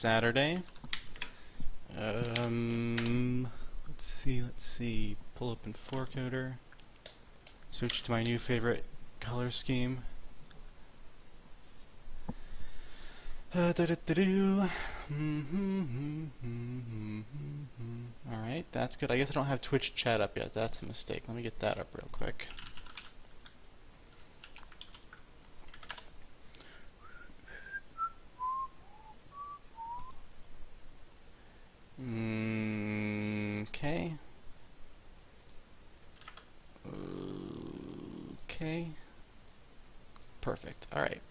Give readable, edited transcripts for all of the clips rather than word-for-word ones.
Saturday. Let's see. Pull up in 4coder. Switch to my new favorite color scheme. Alright, that's good. I guess I don't have Twitch chat up yet. That's a mistake. Let me get that up real quick. Okay. Okay. Perfect. Alright.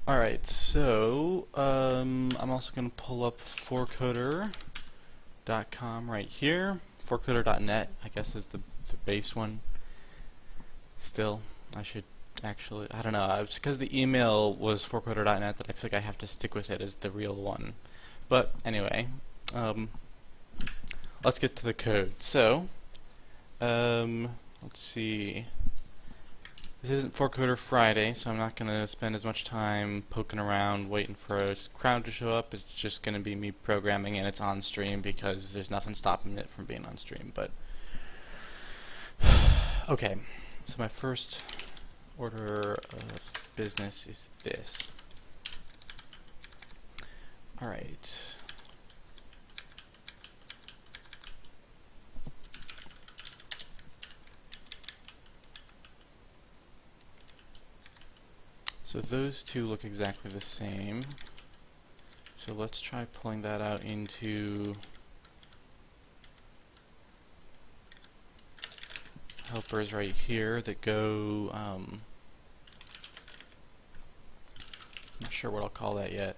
Alright, so I'm also going to pull up 4coder.com right here. 4coder.net, I guess, is the base one. Still, I should actually, I don't know, it's because the email was 4coder.net that I feel like I have to stick with it as the real one. But anyway, let's get to the code. So, let's see. This isn't 4coder Friday, so I'm not going to spend as much time poking around waiting for a crowd to show up. It's just going to be me programming, and it's on stream because there's nothing stopping it from being on stream. But okay, so my first order of business is this. Alright. So those two look exactly the same. So let's try pulling that out into helpers right here that go, not sure what I'll call that yet,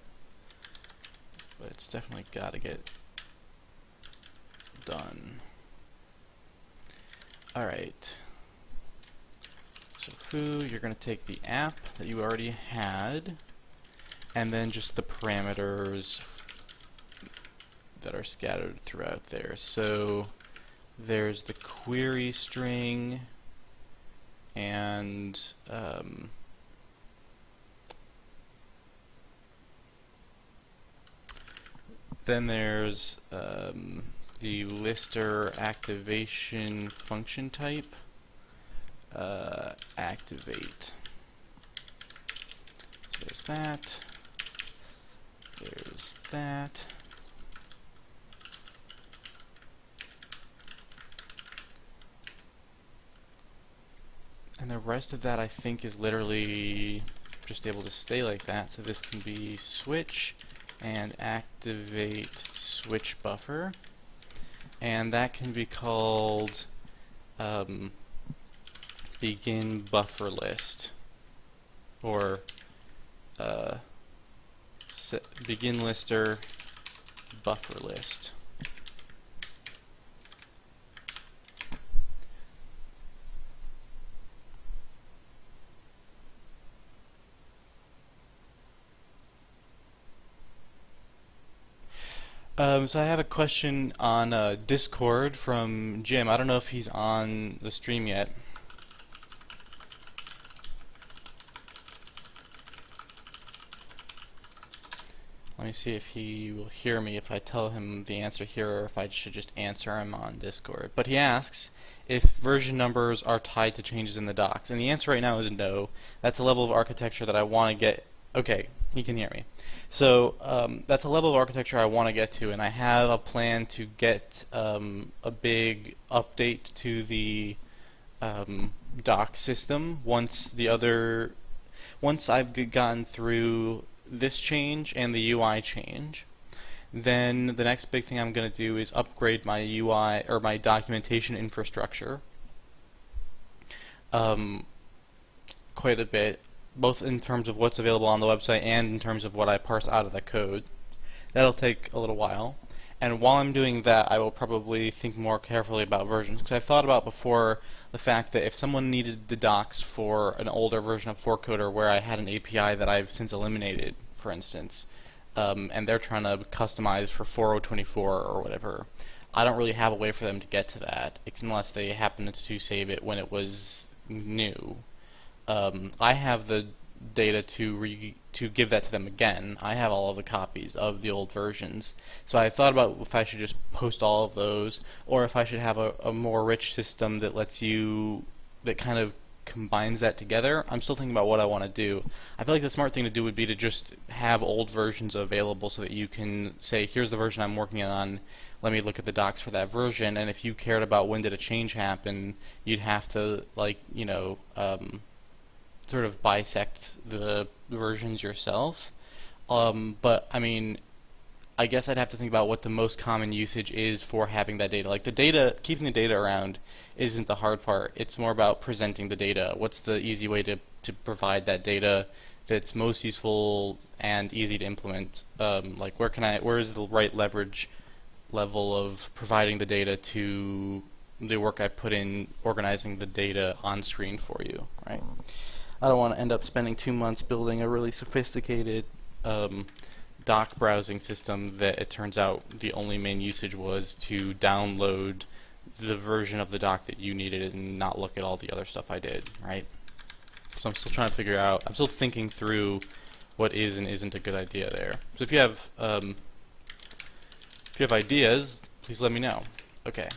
but it's definitely got to get done. Alright. So foo, you're going to take the app that you already had, and then just the parameters that are scattered throughout there. So there's the query string, and then there's the lister activation function type. Activate. So there's that. There's that. And the rest of that, I think, is literally just able to stay like that. So this can be switch and activate switch buffer. And that can be called begin buffer list, or begin lister buffer list. So I have a question on Discord from Jim. I don't know if he's on the stream yet. Let me see if he will hear me if I tell him the answer here, or if I should just answer him on Discord. But he asks if version numbers are tied to changes in the docs. And the answer right now is no. That's a level of architecture that I want to get. Okay, he can hear me. So that's a level of architecture I want to get to, and I have a plan to get a big update to the doc system once I've gotten through this change and the UI change. Then the next big thing I'm going to do is upgrade my UI, or my documentation infrastructure, quite a bit, both in terms of what's available on the website and in terms of what I parse out of the code. That'll take a little while. And while I'm doing that, I will probably think more carefully about versions, because I've thought about before the fact that if someone needed the docs for an older version of 4coder where I had an API that I've since eliminated, for instance, and they're trying to customize for 4024 or whatever, I don't really have a way for them to get to that unless they happen to save it when it was new. I have the data to give that to them again. I have all of the copies of the old versions. So I thought about if I should just post all of those, or if I should have a more rich system that lets you, that kind of combines that together. I'm still thinking about what I want to do. I feel like the smart thing to do would be to just have old versions available so that you can say, here's the version I'm working on, let me look at the docs for that version, and if you cared about when did a change happen, you'd have to, like, sort of bisect the versions yourself. But I mean, I guess I'd have to think about what the most common usage is for having that data. Like the data, keeping the data around isn't the hard part. It's more about presenting the data. What's the easy way to provide that data that's most useful and easy to implement? Like where is the right leverage level of providing the data to the work I put in organizing the data on screen for you, right? I don't want to end up spending 2 months building a really sophisticated doc browsing system that it turns out the only main usage was to download the version of the doc that you needed and not look at all the other stuff I did, right? So I'm still trying to figure out, I'm still thinking through what is and isn't a good idea there. So if you have ideas, please let me know. Okay.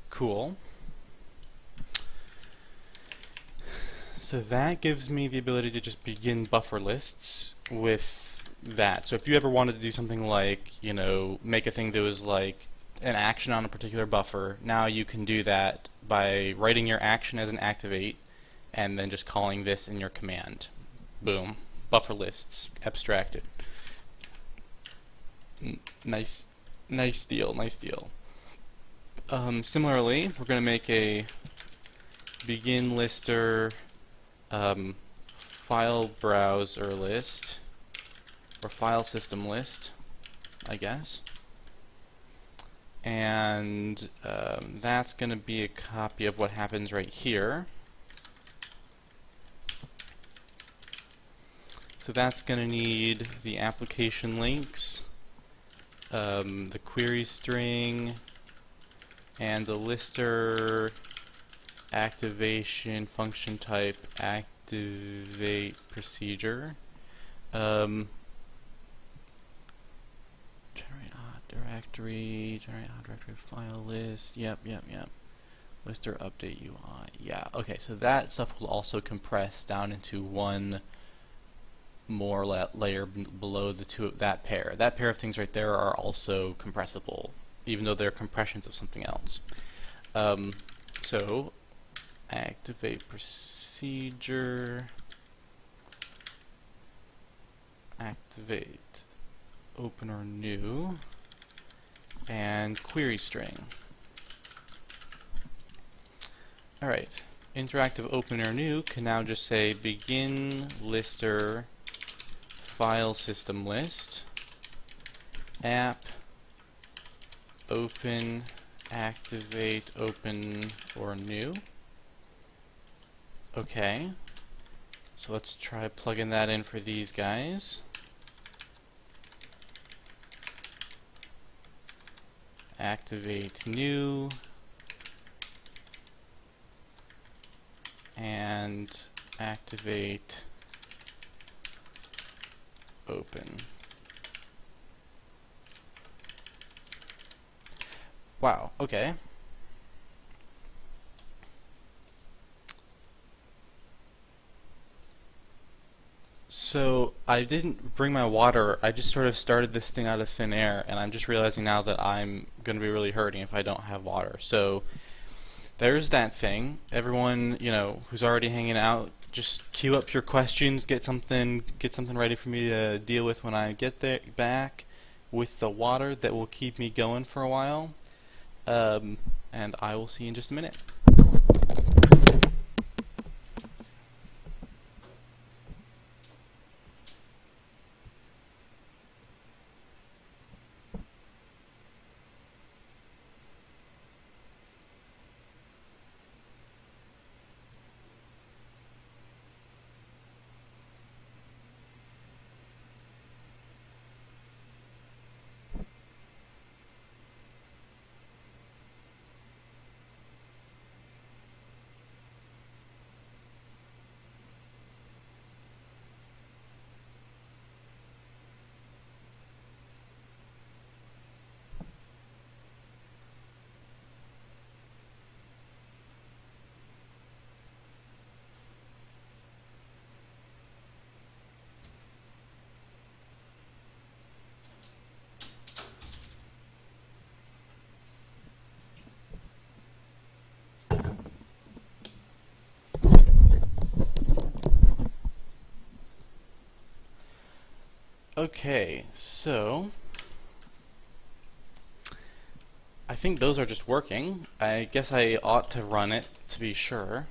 Cool. So that gives me the ability to just begin buffer lists with that. So if you ever wanted to do something like, make a thing that was like an action on a particular buffer, now you can do that by writing your action as an activate and then just calling this in your command. Boom. Buffer lists abstracted. Nice deal, nice deal. Similarly, we're going to make a begin lister file browser list, or file system list, I guess. And that's going to be a copy of what happens right here. So that's going to need the application links, the query string, and the lister activation function type activate procedure. Generate hot directory, file list. Yep. Lister update UI. Yeah. Okay. So that stuff will also compress down into one more layer below that pair. That pair of things right there are also compressible, even though they're compressions of something else. So activate procedure, activate open or new, and query string. Alright, interactive open or new can now just say begin lister file system list app open activate open or new. Okay, so let's try plugging that in for these guys. Activate new and activate open. Wow, okay. So I didn't bring my water, I just sort of started this thing out of thin air, and I'm just realizing now that I'm going to be really hurting if I don't have water. So there's that thing. Everyone, who's already hanging out, just queue up your questions, get something ready for me to deal with when I get there back with the water that will keep me going for a while. And I will see you in just a minute. Okay, so I think those are just working. I guess I ought to run it to be sure.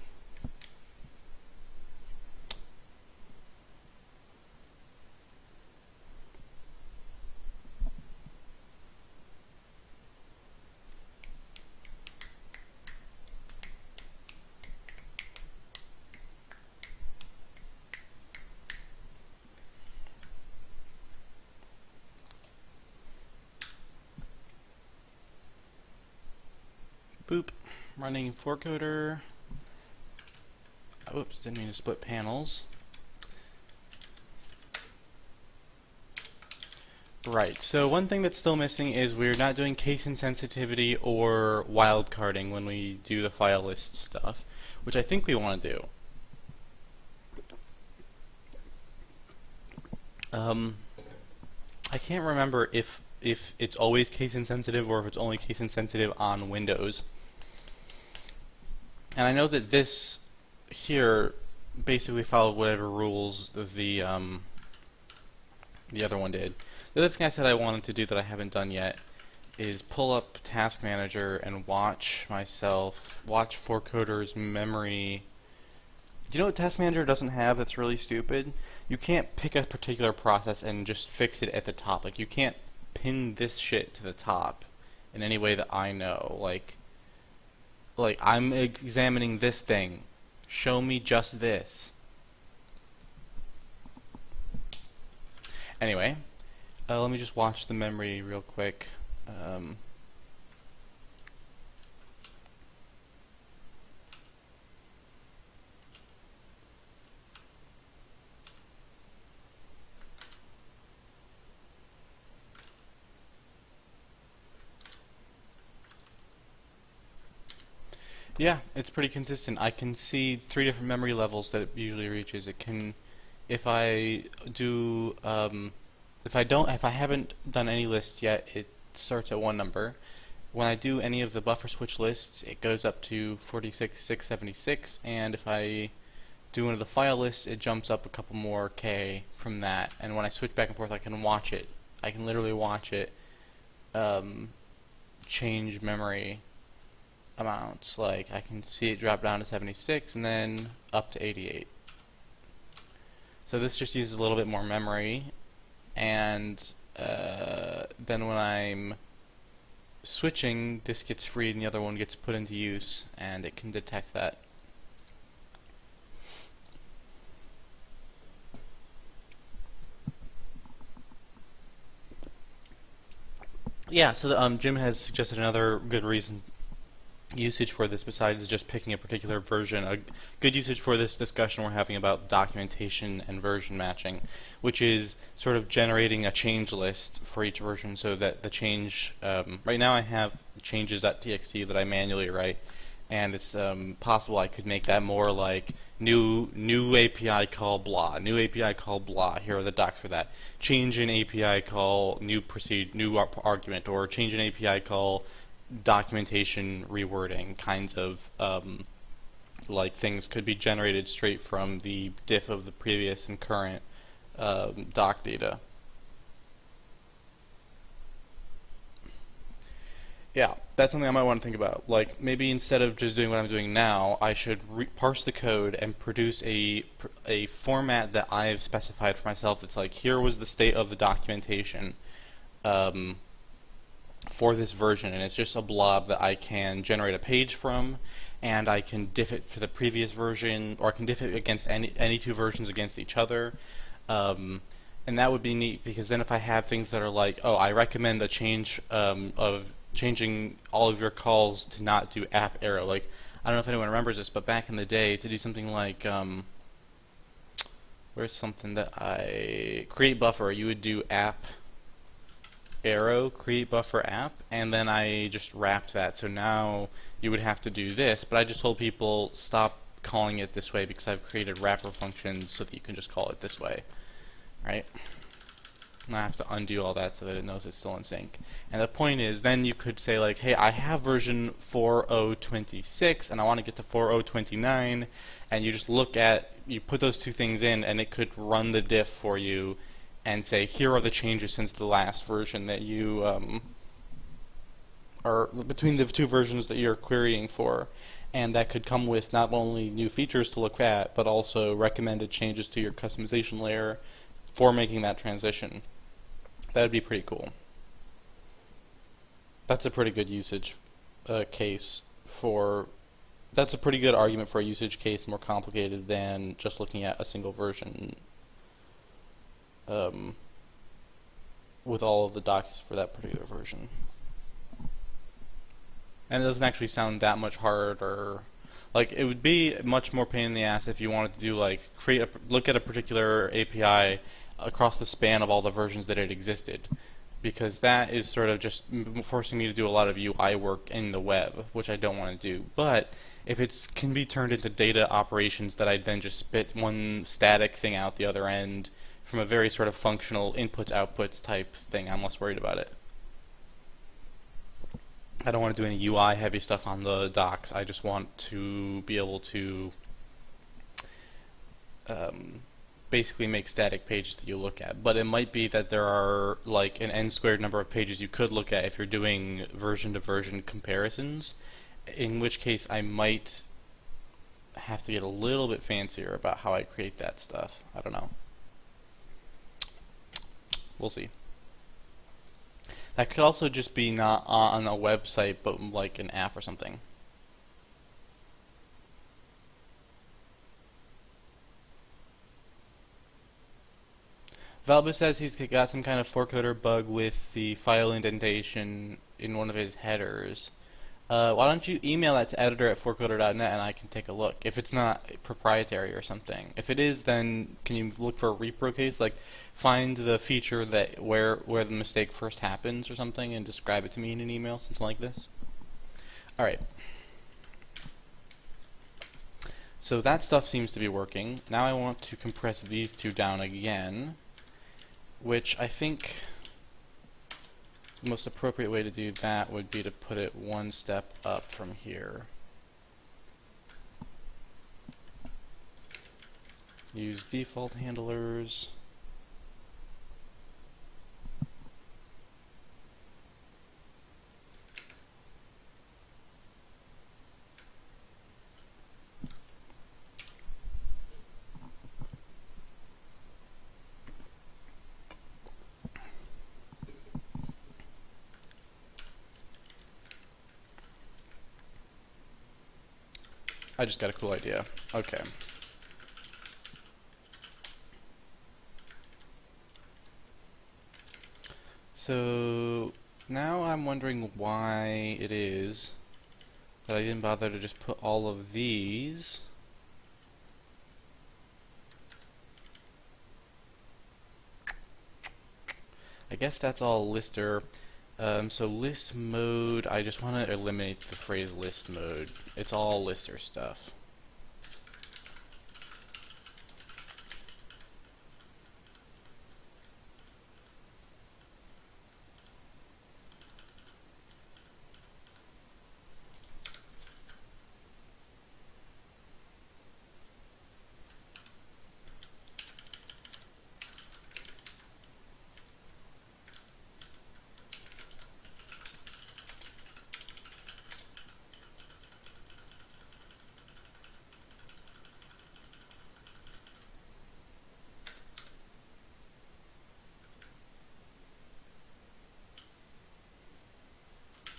Boop. Running 4coder. Oops, didn't mean to split panels. Right, so one thing that's still missing is we're not doing case insensitivity or wildcarding when we do the file list stuff, which I think we want to do. I can't remember if it's always case insensitive or if it's only case insensitive on Windows. And I know that this here basically followed whatever rules the other one did. The other thing I said I wanted to do that I haven't done yet is pull up Task Manager and watch 4coder's memory. Do you know what Task Manager doesn't have that's really stupid? You can't pick a particular process and just fix it at the top. Like, you can't pin this shit to the top in any way that I know. Like I'm examining this thing. Show me just this. Anyway, let me just watch the memory real quick. Yeah, it's pretty consistent. I can see 3 different memory levels that it usually reaches. It can, if I do, if I haven't done any lists yet, it starts at one number. When I do any of the buffer switch lists, it goes up to 46,676, and if I do one of the file lists, it jumps up a couple more K from that. And when I switch back and forth, I can watch it. I can literally watch it change memory amounts. Like, I can see it drop down to 76 and then up to 88. So this just uses a little bit more memory, and then when I'm switching, this gets freed and the other one gets put into use, and it can detect that. Yeah, so Jim has suggested another good usage for this besides just picking a particular version. A good usage for this discussion we're having about documentation and version matching, which is sort of generating a change list for each version so that the change, right now I have changes.txt that I manually write, and it's possible I could make that more like new API call blah, new API call blah, here are the docs for that. Change in API call new argument, or change in API call documentation rewording kinds of like things could be generated straight from the diff of the previous and current doc data. Yeah, that's something I might want to think about. Like, maybe instead of just doing what I'm doing now, I should parse the code and produce a format that I've specified for myself that's like, here was the state of the documentation for this version, and it's just a blob that I can generate a page from, and I can diff it for the previous version, or I can diff it against any two versions against each other. And that would be neat, because then if I have things that are like, oh, I recommend the change of changing all of your calls to not do app arrow. Like, I don't know if anyone remembers this, but back in the day, to do something like, where's something that I create buffer, you would do app arrow create buffer app, and then I just wrapped that. So now you would have to do this, but I just told people stop calling it this way because I've created wrapper functions so that you can just call it this way, right? And I have to undo all that so that it knows it's still in sync. And the point is, then you could say like, hey, I have version 4.0.26 and I want to get to 4.0.29, and you just look at, you put those two things in, and it could run the diff for you and say, here are the changes since the last version that you are between the two versions that you're querying for. And that could come with not only new features to look at, but also recommended changes to your customization layer for making that transition. That would be pretty cool. That's a pretty good usage case for... That's a pretty good argument for a usage case more complicated than just looking at a single version with all of the docs for that particular version. And it doesn't actually sound that much harder. Like, it would be much more pain in the ass if you wanted to do, like, look at a particular API across the span of all the versions that it existed. Because that is sort of just forcing me to do a lot of UI work in the web, which I don't want to do. But if it can be turned into data operations that I then just spit one static thing out the other end from a very sort of functional inputs-outputs type thing, I'm less worried about it. I don't want to do any UI heavy stuff on the docs. I just want to be able to basically make static pages that you look at. But it might be that there are like an n-squared number of pages you could look at if you're doing version-to-version comparisons, in which case I might have to get a little bit fancier about how I create that stuff. I don't know. We'll see. That could also just be not on a website, but like an app or something. Valbus says he's got some kind of 4coder bug with the file indentation in one of his headers. Why don't you email that to editor@4coder.net and I can take a look, if it's not proprietary or something. If it is, then can you look for a repro case? Like, find the feature that where the mistake first happens or something and describe it to me in an email, something like this. Alright. So that stuff seems to be working. Now I want to compress these two down again, which I think the most appropriate way to do that would be to put it one step up from here. Use default handlers. I just got a cool idea. Okay. So now I'm wondering why it is that I didn't bother to just put all of these I guess that's all lister. So list mode, I just want to eliminate the phrase list mode. It's all lister stuff.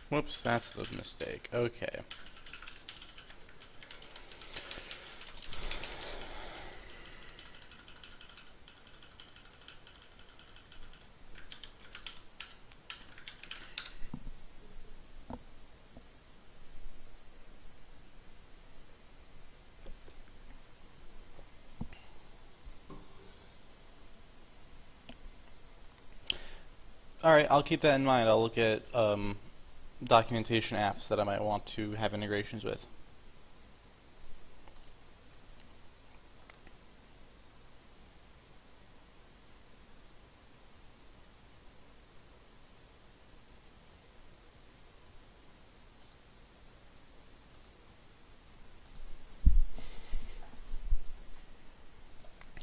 Whoops, that's the mistake. Okay. Alright, I'll keep that in mind. I'll look at documentation apps that I might want to have integrations with.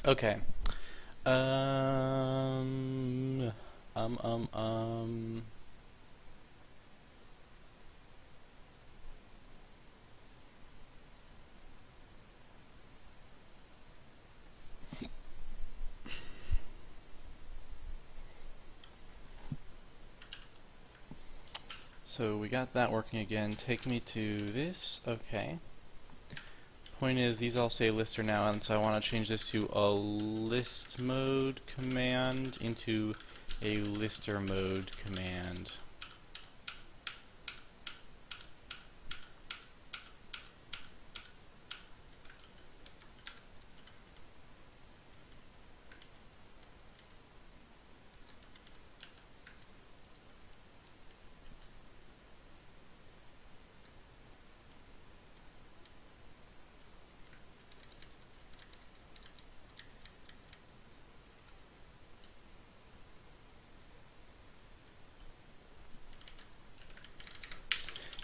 Okay. Um, um, um, um. So we got that working again. Take me to this. Okay. Point is, these all say lister now, and so I want to change this to a list mode command into a lister mode command.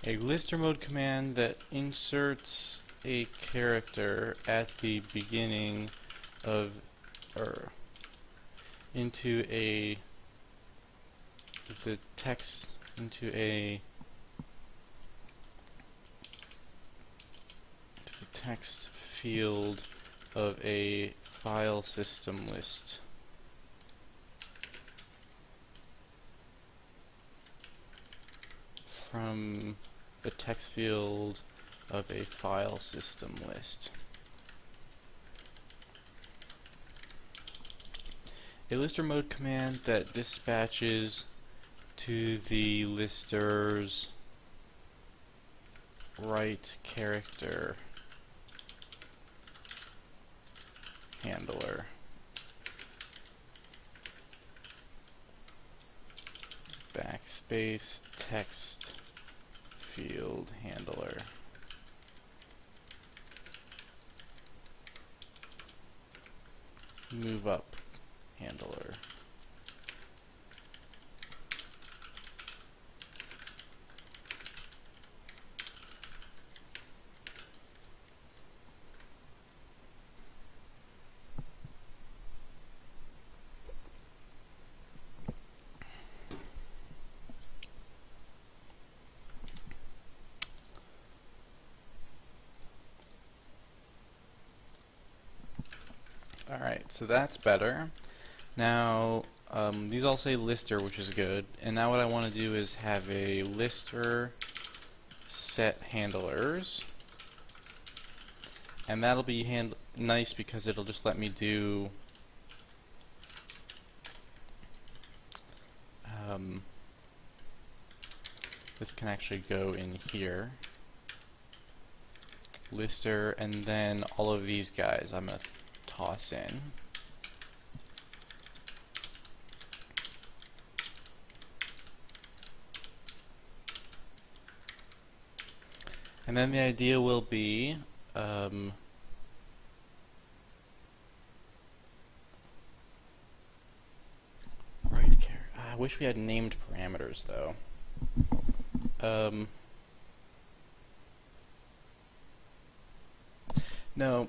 A lister mode command that inserts a character at the beginning of, or into a, the text into a, to the text field of a file system list. From the text field of a file system list. A lister mode command that dispatches to the lister's right character handler. Backspace text field handler. Move up handler. Alright, so that's better. Now, these all say lister, which is good. And now what I want to do is have a lister set handlers. And that'll be nice because it'll just let me do this can actually go in here. Lister, and then all of these guys I'm going to toss in. And then the idea will be I wish we had named parameters though. No.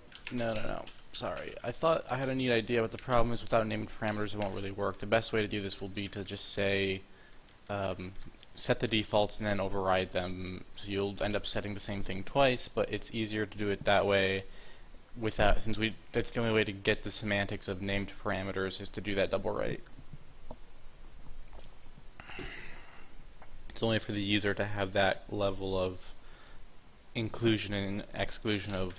Sorry. I thought I had a neat idea, but the problem is without named parameters it won't really work. The best way to do this will be to just say set the defaults and then override them. So you'll end up setting the same thing twice, but it's easier to do it that way without, that's the only way to get the semantics of named parameters is to do that double write. It's only for the user to have that level of inclusion and exclusion of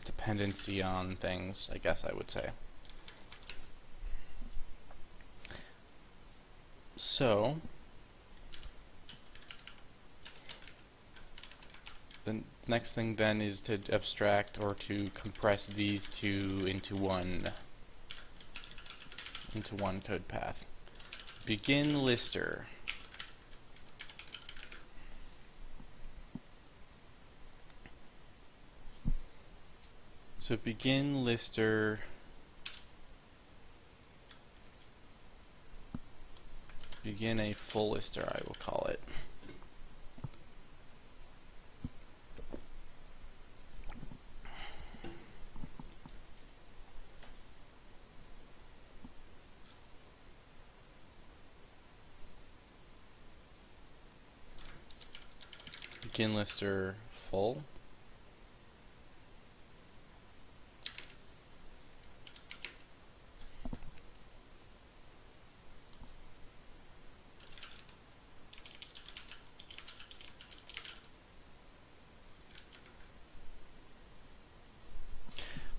dependency on things, I guess I would say. So, the next thing then is to abstract or to compress these two into one code path. Begin lister. So begin lister begin a full lister, I will call it. begin lister full.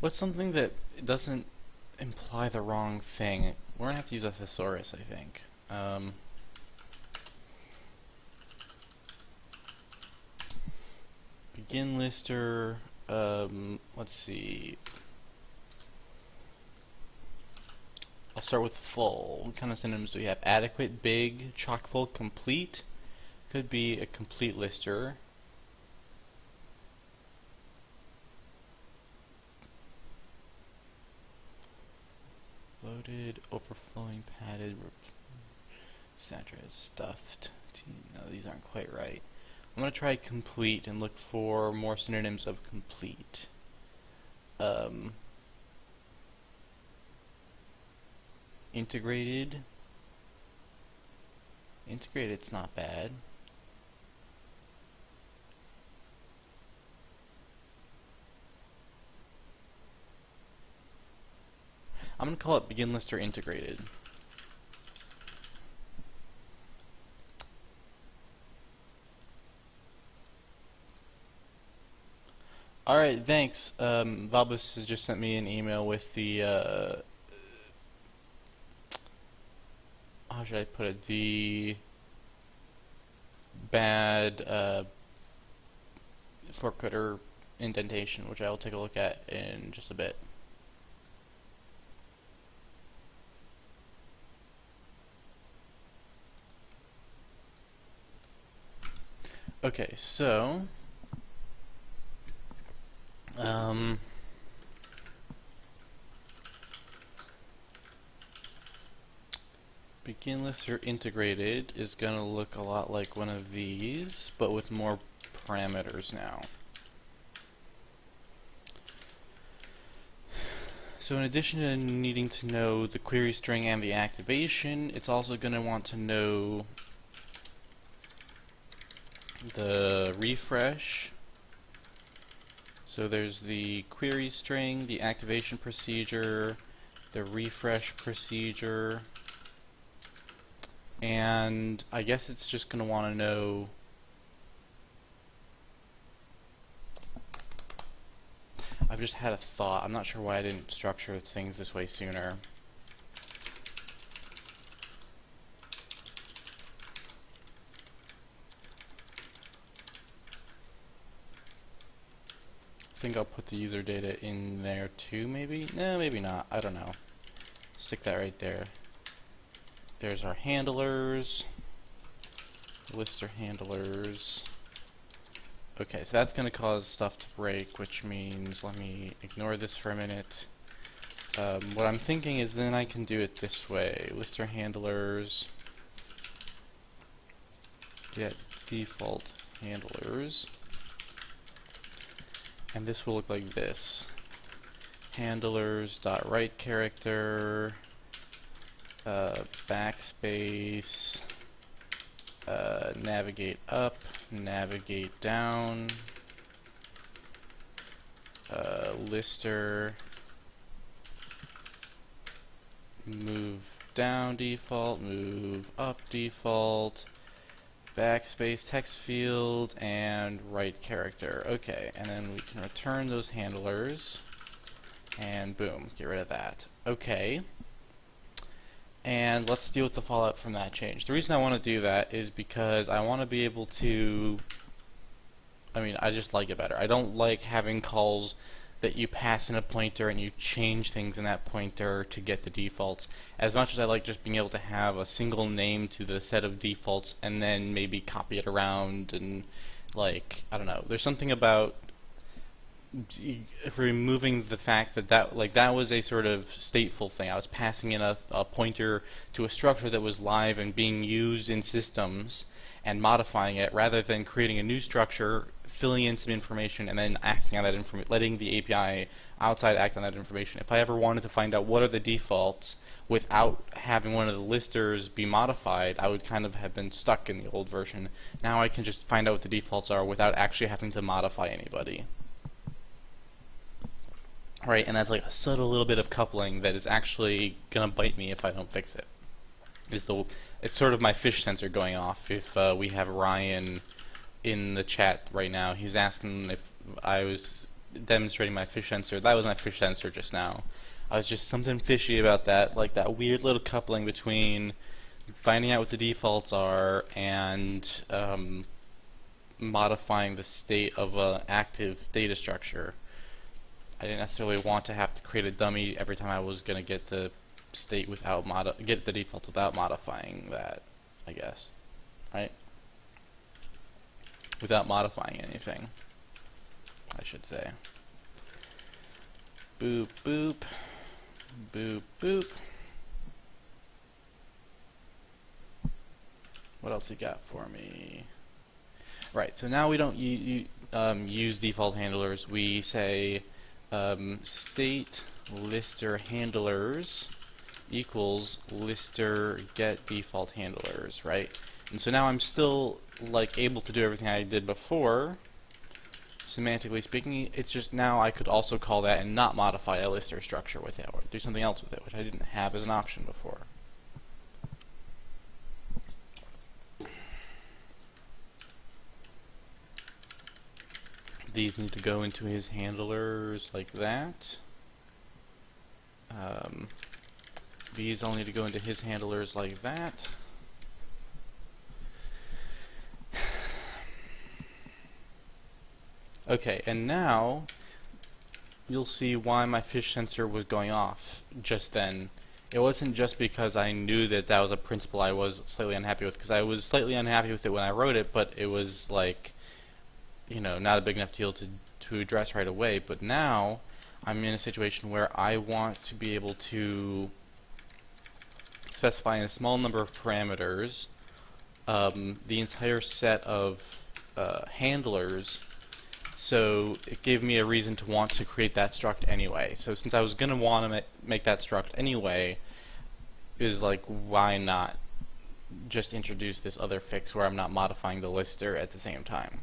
What's something that doesn't imply the wrong thing? We're gonna have to use a thesaurus, I think. Begin lister, let's see. I'll start with full. What kind of synonyms do we have? Adequate, big, chock-full, complete. Could be a complete lister. Loaded, overflowing, padded, saturated, stuffed. No, these aren't quite right. I'm going to try complete and look for more synonyms of complete. Integrated. Integrated's not bad. I'm going to call it begin lister integrated. Alright, thanks. Valbus has just sent me an email with the, how should I put it, the bad 4coder indentation, which I will take a look at in just a bit. Okay, so begin lister integrated is going to look a lot like one of these, but with more parameters now. So in addition to needing to know the query string and the activation, it's also going to want to know the refresh. So there's the query string, the activation procedure, the refresh procedure, and I guess it's just going to want to know I've just had a thought. I'm not sure why I didn't structure things this way sooner. I think I'll put the user data in there too, maybe? No, maybe not. I don't know. Stick that right there. There's our handlers. Lister handlers. Okay, so that's going to cause stuff to break, which means, let me ignore this for a minute. What I'm thinking is then I can do it this way. Lister handlers. Get default handlers. And this will look like this. Handlers.write character, backspace, navigate up, navigate down, lister, move down default, move up default, backspace text field, and write character. Okay, and then we can return those handlers, and boom, get rid of that. Okay, and let's deal with the fallout from that change. The reason I want to do that is because I want to be able to, I just like it better. I don't like having calls that you pass in a pointer and you change things in that pointer to get the defaults, as much as I like just being able to have a single name to the set of defaults and then maybe copy it around and, like, I don't know. There's something about removing the fact that that was a sort of stateful thing. I was passing in a pointer to a structure that was live and being used in systems and modifying it rather than creating a new structure, filling in some information and then acting on that information, letting the API outside act on that information. If I ever wanted to find out what are the defaults without having one of the listers be modified, I would kind of have been stuck in the old version. Now I can just find out what the defaults are without actually having to modify anybody. Right, and that's like a subtle little bit of coupling that is actually gonna bite me if I don't fix it. It's sort of my fish sensor going off. If we have Ryan in the chat right now, he's asking if I was demonstrating my fish sensor. That was my fish sensor just now. I was just something fishy about that, like that weird little coupling between finding out what the defaults are and modifying the state of an active data structure. I didn't necessarily want to have to create a dummy every time I was going to get the state without get the default without modifying that, I guess, right? Without modifying anything, I should say. Boop boop, boop boop. What else you got for me? Right. So now we don't use default handlers. We say state lister handlers equals lister get default handlers, right? And so now I'm still like able to do everything I did before. Semantically speaking, it's just now I could also call that and not modify a lister structure with it, or do something else with it, which I didn't have as an option before. These need to go into his handlers like that. These all need to go into his handlers like that. Okay, and now you'll see why my fish sensor was going off just then. It wasn't just because I knew that that was a principle I was slightly unhappy with, because I was slightly unhappy with it when I wrote it, but it was like, you know, not a big enough deal to address right away. But now I'm in a situation where I want to be able to specify in a small number of parameters the entire set of handlers. So it gave me a reason to want to create that struct anyway. So since I was going to want to make that struct anyway, is like, why not just introduce this other fix where I'm not modifying the lister at the same time?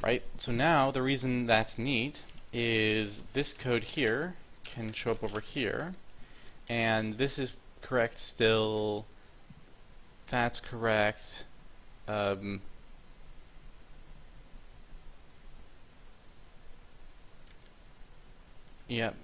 Right? So now the reason that's neat is this code here can show up over here, and this is correct still, that's correct, yep.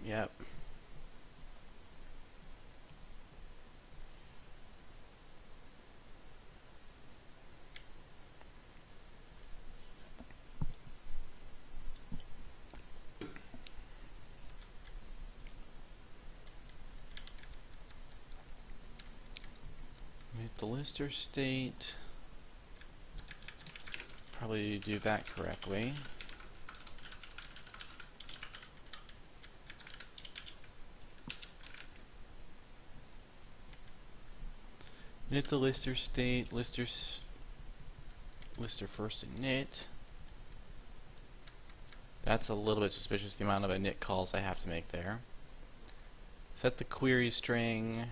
The lister state, probably do that correctly. Init the lister state, lister first init. That's a little bit suspicious, the amount of init calls I have to make there. Set the query string,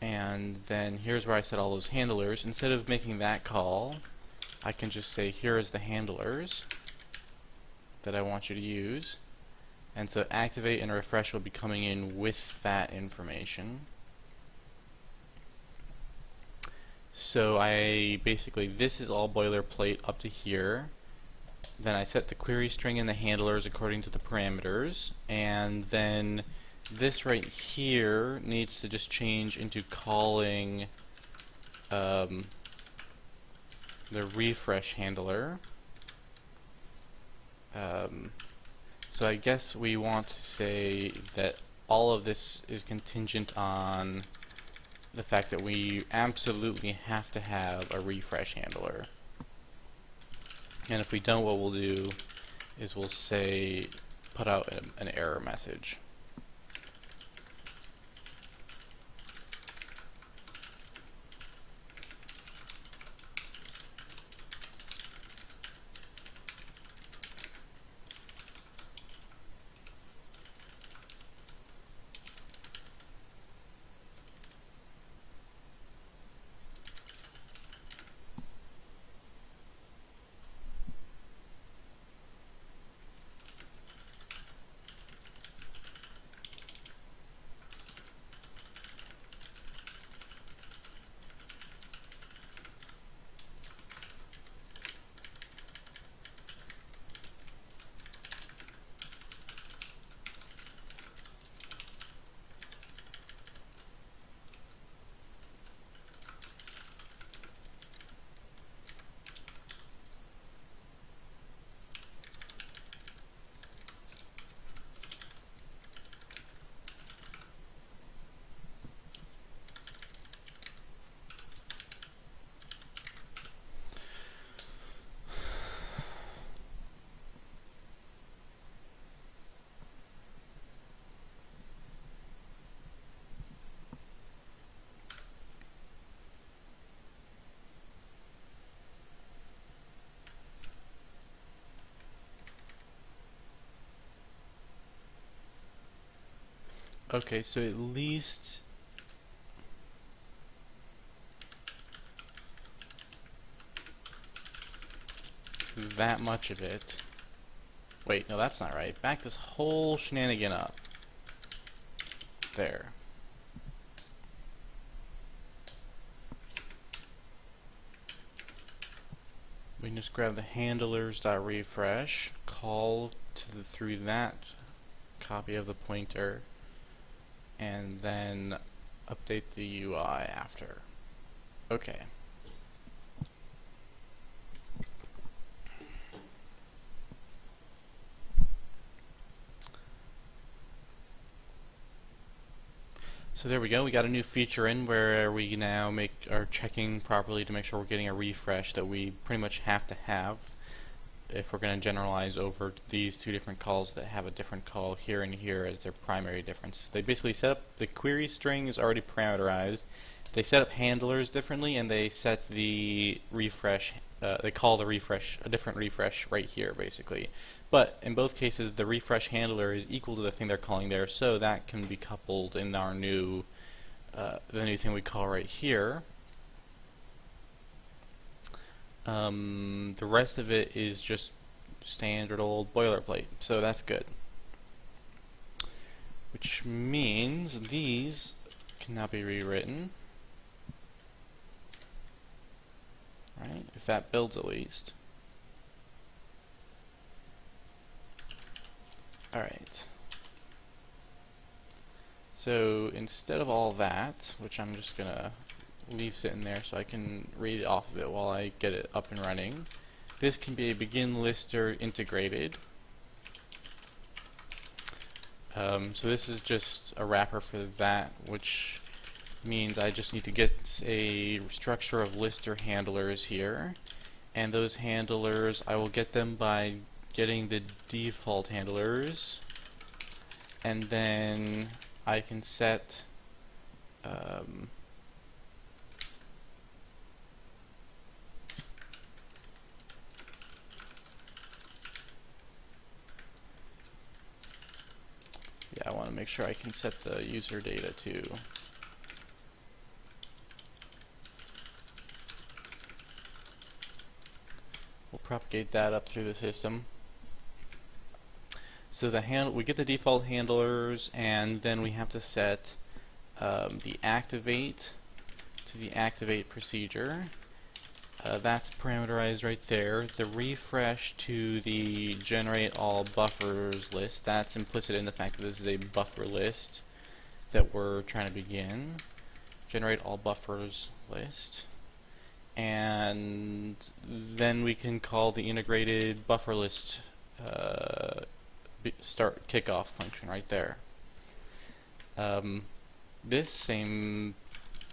and then here's where I set all those handlers. Instead of making that call, I can just say here is the handlers that I want you to use. And so activate and refresh will be coming in with that information. So I basically, this is all boilerplate up to here. Then I set the query string and the handlers according to the parameters, and then this right here needs to just change into calling the refresh handler. So I guess we want to say that all of this is contingent on the fact that we absolutely have to have a refresh handler. And if we don't, what we'll do is we'll say, put out an error message. Okay, so at least that much of it. Wait, no, that's not right. Back this whole shenanigan up. There. We can just grab the handlers.refresh, call through that copy of the pointer, and then update the UI after. Okay. So there we go, we got a new feature in where we now are checking properly to make sure we're getting a refresh that we pretty much have to have if we're going to generalize over these two different calls that have a different call here and here as their primary difference. They basically set up the query string is already parameterized. They set up handlers differently, and they set the refresh, they call the refresh a different refresh right here basically. But in both cases the refresh handler is equal to the thing they're calling there, so that can be coupled in our new the new thing we call right here. The rest of it is just standard old boilerplate, so that's good. Which means these can now be rewritten. Right? If that builds at least. Alright. So instead of all that, which I'm just gonna leave sitting there so I can read it off of it while I get it up and running, this can be a begin lister integrated. So this is just a wrapper for that, which means I just need to get a structure of lister handlers here, and those handlers I will get them by getting the default handlers, and then I can set yeah, I want to make sure I can set the user data too. We'll propagate that up through the system. So we get the default handlers, and then we have to set the activate to the activate procedure. That's parameterized right there. The refresh to the generate all buffers list. That's implicit in the fact that this is a buffer list that we're trying to begin. Generate all buffers list. And then we can call the integrated buffer list start kickoff function right there. This same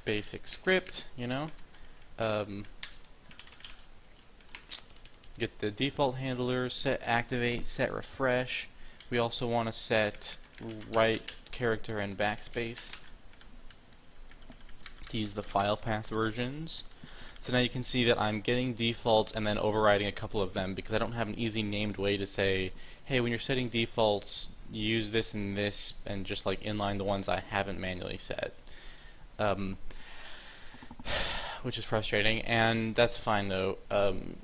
basic script, you know, get the default handlers, set activate, set refresh. We also want to set right character and backspace to use the file path versions. So now you can see that I'm getting defaults and then overriding a couple of them because I don't have an easy named way to say, hey, when you're setting defaults, use this and this, and just like inline the ones I haven't manually set. Which is frustrating, and that's fine though.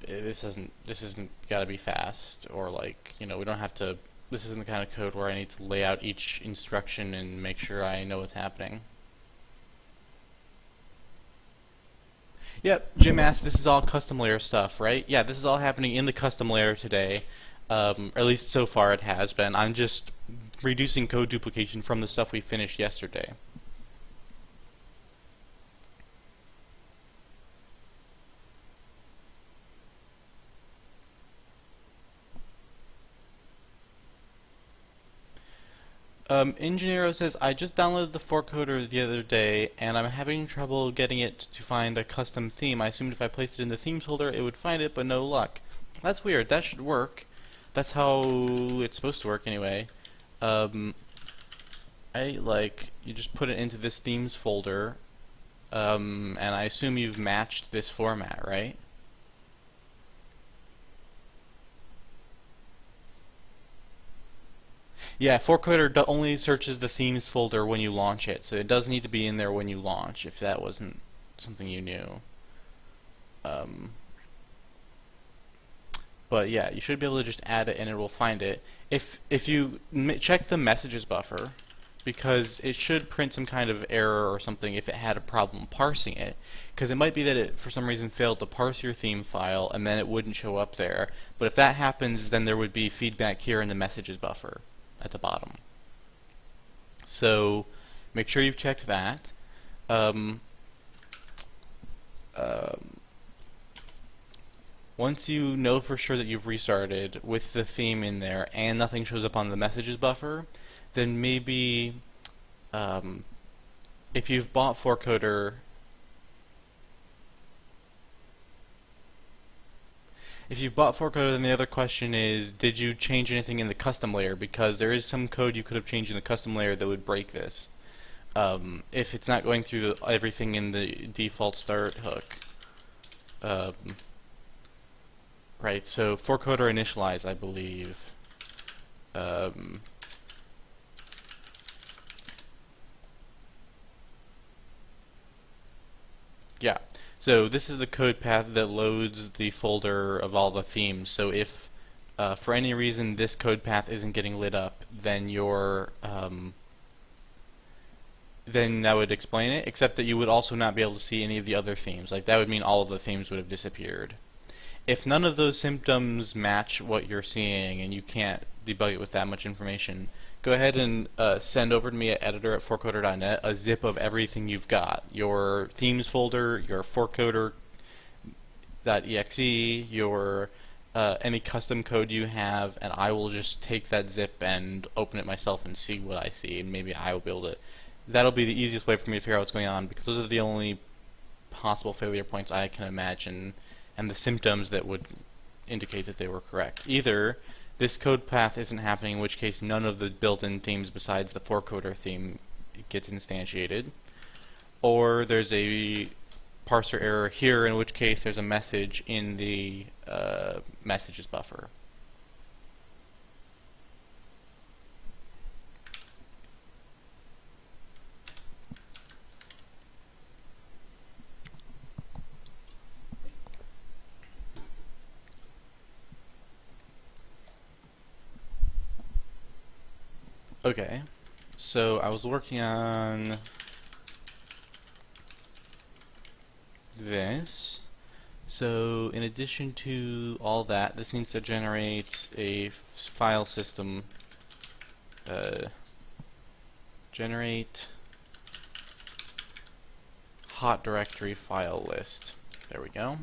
This isn't gotta be fast, or like, you know, we don't have to. This isn't the kind of code where I need to lay out each instruction and make sure I know what's happening. Yep, Jim asked, this is all custom layer stuff, right? Yeah, this is all happening in the custom layer today. Or at least so far it has been. I'm just reducing code duplication from the stuff we finished yesterday. Ingeniero says, I just downloaded the 4coder the other day, and I'm having trouble getting it to find a custom theme. I assumed if I placed it in the themes folder, it would find it, but no luck. That's weird. That should work. That's how it's supposed to work anyway. You just put it into this themes folder, and I assume you've matched this format, right? Yeah, 4coder only searches the themes folder when you launch it, so it does need to be in there when you launch, if that wasn't something you knew. Um, but yeah, you should be able to just add it and it will find it. If you check the messages buffer, because it should print some kind of error or something if it had a problem parsing it, because it might be that it for some reason failed to parse your theme file and then it wouldn't show up there. But if that happens, then there would be feedback here in the messages buffer at the bottom. So make sure you've checked that. Once you know for sure that you've restarted with the theme in there and nothing shows up on the messages buffer, then maybe if you've bought 4coder, then the other question is, did you change anything in the custom layer? Because there is some code you could have changed in the custom layer that would break this. If it's not going through everything in the default start hook. Right, so 4coder initialize, I believe. Yeah, so this is the code path that loads the folder of all the themes. So if for any reason this code path isn't getting lit up, then your then that would explain it, except that you would also not be able to see any of the other themes. Like, that would mean all of the themes would have disappeared. If none of those symptoms match what you're seeing and you can't debug it with that much information, go ahead and send over to me at editor@4coder.net a zip of everything you've got. Your themes folder, your 4coder.exe, your any custom code you have, and I will just take that zip and open it myself and see what I see, and maybe I will be able to. That'll be the easiest way for me to figure out what's going on, because those are the only possible failure points I can imagine, and the symptoms that would indicate that they were correct. Either this code path isn't happening, in which case none of the built-in themes besides the 4coder theme gets instantiated, or there's a parser error here, in which case there's a message in the messages buffer. Okay, so I was working on this. So in addition to all that, this needs to generate a file system. Generate hot directory file list. There we go.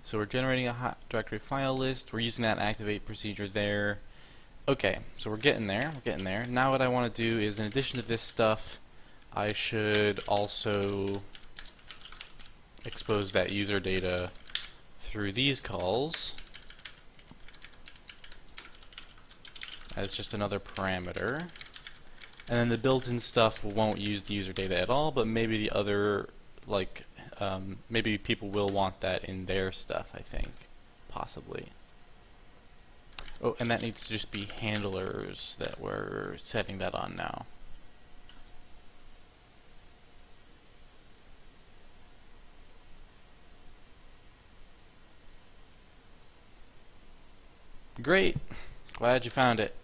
So we're generating a hot directory file list. We're using that activate procedure there. Okay, so we're getting there. Now what I want to do is, in addition to this stuff, I should also expose that user data through these calls as just another parameter. And then the built-in stuff won't use the user data at all, but maybe the other, like, maybe people will want that in their stuff, I think, possibly. Oh, and that needs to just be handlers that we're setting that on now. Great! Glad you found it.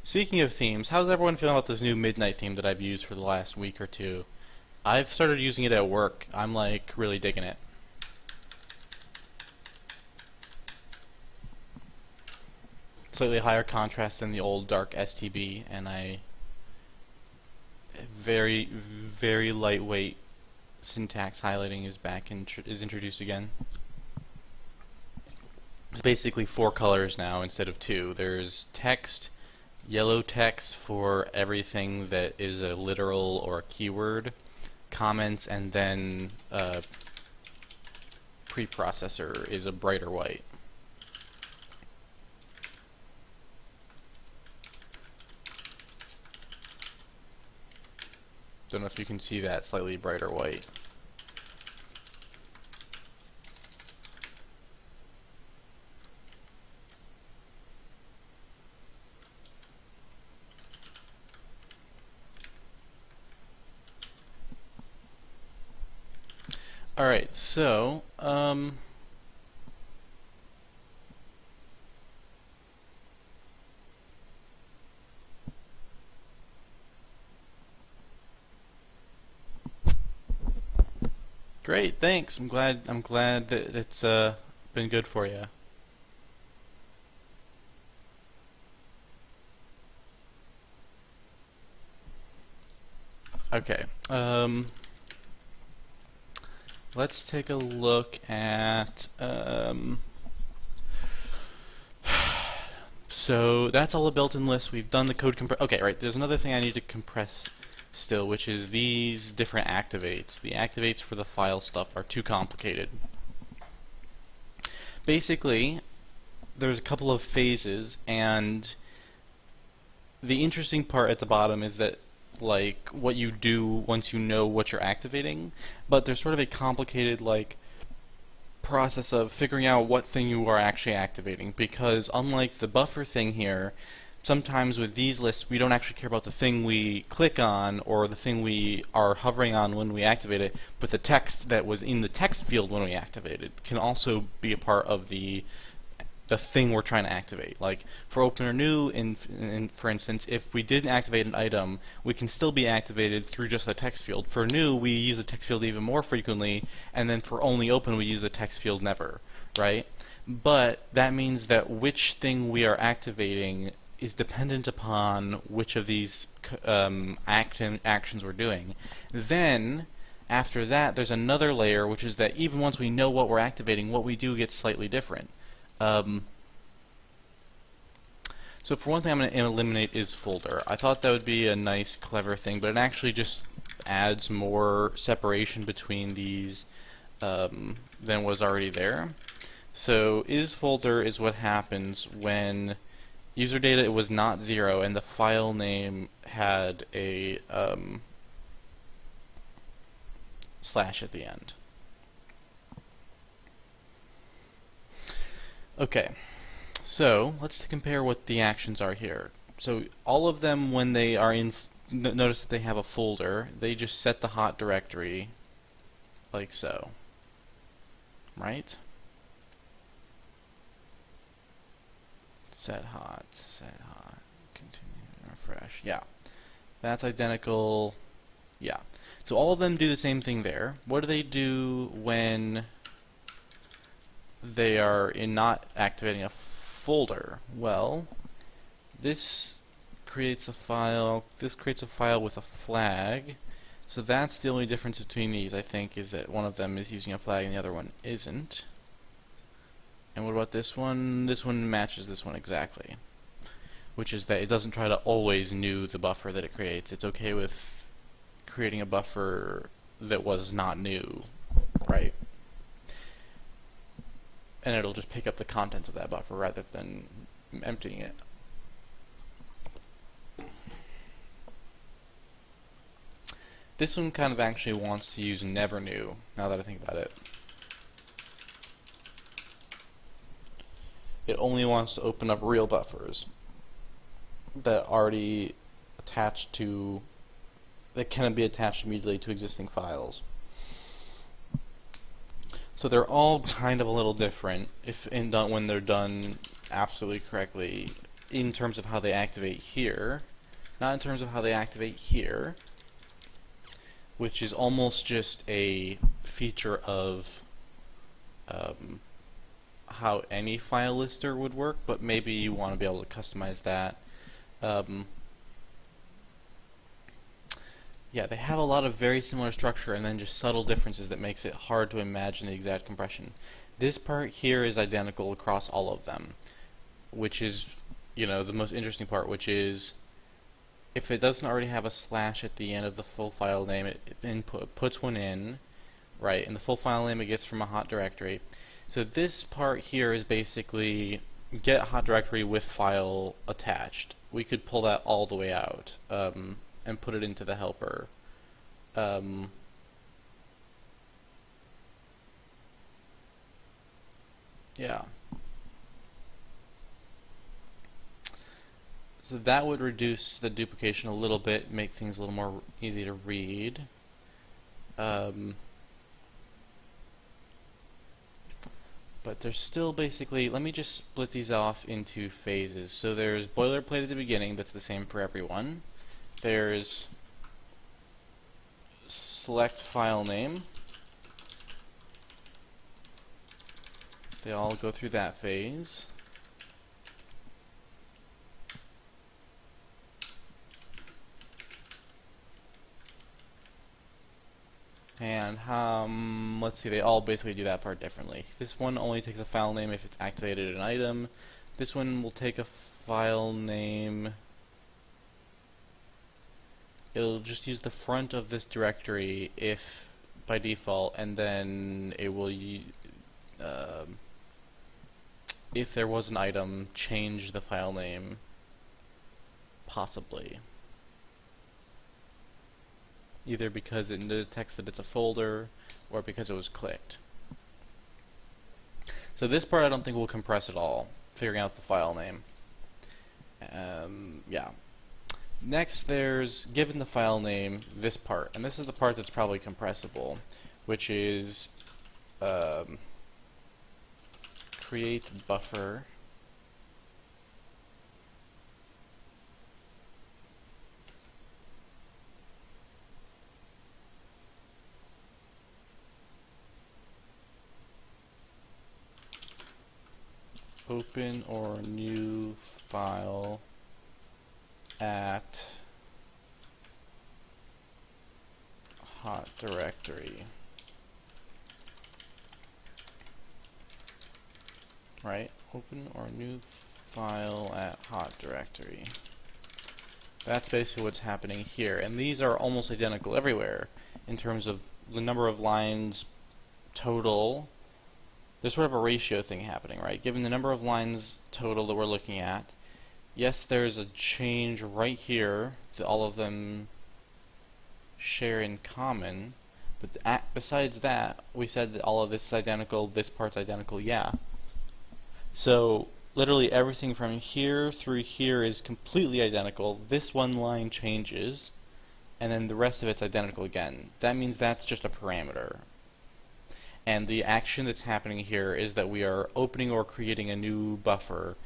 Speaking of themes, how's everyone feeling about this new midnight theme that I've used for the last week or two? I've started using it at work. I'm like really digging it. Slightly higher contrast than the old dark STB, and very, very lightweight syntax highlighting is back is introduced again. It's basically 4 colors now instead of 2. There's text, yellow text for everything that is a literal or a keyword, comments, and then preprocessor is a brighter white. Don't know if you can see that slightly brighter white. Alright, so, great, thanks. I'm glad that it's been good for you. Okay. Let's take a look at so that's all the built-in list. We've done the code compress. Okay, right. There's another thing I need to compress still, which is these different activates. The activates for the file stuff are too complicated. Basically, there's a couple of phases, and the interesting part at the bottom is that like what you do once you know what you're activating, but there's sort of a complicated like process of figuring out what thing you are actually activating, because unlike the buffer thing here, sometimes with these lists we don't actually care about the thing we click on or the thing we are hovering on when we activate it, but the text that was in the text field when we activate it can also be a part of the thing we're trying to activate. Like for open or new, for instance, if we didn't activate an item, we can still be activated through just the text field. For new, we use the text field even more frequently, and then for only open, we use the text field never, right? But that means that which thing we are activating is dependent upon which of these actions we're doing. Then, after that, there's another layer, which is that even once we know what we're activating, what we do gets slightly different. So for one thing I'm going to eliminate is folder. I thought that would be a nice, clever thing, but it actually just adds more separation between these than was already there. So is folder is what happens when user data was not 0 and the file name had a slash at the end. Okay, so let's compare what the actions are here. So all of them, when they are in, notice that they have a folder, they just set the hot directory like so, right? Set hot, continue, refresh, yeah. That's identical, yeah. So all of them do the same thing there. What do they do when they are not activating a folder? Well, this creates a file with a flag. So that's the only difference between these, I think, is that one of them is using a flag and the other one isn't. And what about this one? This one matches this one exactly, which is that it doesn't try to always new the buffer that it creates. It's okay with creating a buffer that was not new, right? And it'll just pick up the contents of that buffer rather than emptying it. This one kind of actually wants to use never new, now that I think about it. It only wants to open up real buffers that already attached to, that can be attached immediately to existing files. So they're all kind of a little different when they're done absolutely correctly in terms of how they activate here, not in terms of how they activate here, which is almost just a feature of how any file lister would work, but maybe you want to be able to customize that. Yeah, they have a lot of very similar structure and then just subtle differences that makes it hard to imagine the exact compression. This part here is identical across all of them, which is, you know, the most interesting part, which is if it doesn't already have a slash at the end of the full file name, it puts one in, right, and the full file name it gets from a hot directory. So this part here is basically get hot directory with file attached. We could pull that all the way out and put it into the helper Um, yeah. So that would reduce the duplication a little bit, make things a little more easy to read. But there's still basically, let me just split these off into phases. So there's boilerplate at the beginning, that's the same for everyone. There's select file name. They all go through that phase. And let's see, they all basically do that part differently. This one only takes a file name if it's activated an item. This one will take a file name. It'll just use the front of this directory if by default, and then it will if there was an item, change the file name, possibly. Either because it detects that it's a folder, or because it was clicked. So this part I don't think will compress at all, figuring out the file name. Yeah. Next there's, given the file name, this part, and this is the part that's probably compressible, which is create buffer open or new file at hot directory. Right? Open or new file at hot directory. That's basically what's happening here. And these are almost identical everywhere in terms of the number of lines total. There's sort of a ratio thing happening, right? Given the number of lines total that we're looking at, yes, there's a change right here to all of them share in common, but besides that, we said that all of this is identical, this part's identical, yeah. So literally everything from here through here is completely identical. This one line changes, and then the rest of it's identical again. That means that's just a parameter. And the action that's happening here is that we are opening or creating a new buffer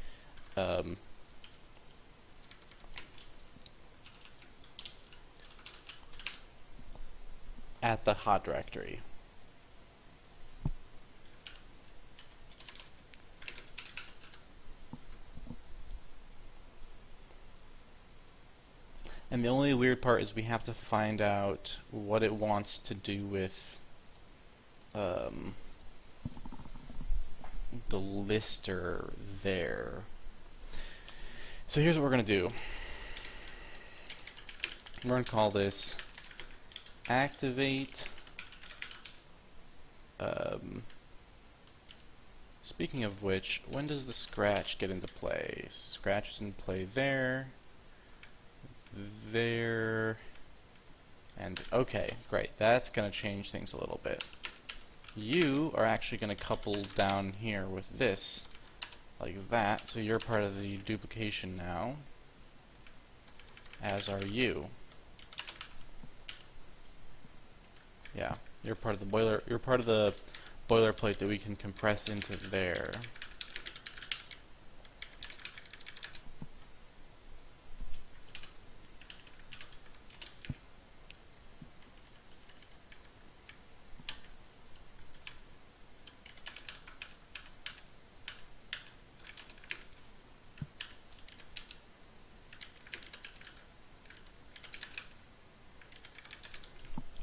at the hot directory. And the only weird part is we have to find out what it wants to do with the lister there. So here's what we're going to do. We're going to call this activate. Speaking of which, when does the scratch get into play? Scratch is in play there, and okay, great. That's going to change things a little bit. You are actually going to couple down here with this, like that, so you're part of the duplication now, as are you. Yeah, you're part of the boilerplate that we can compress into there.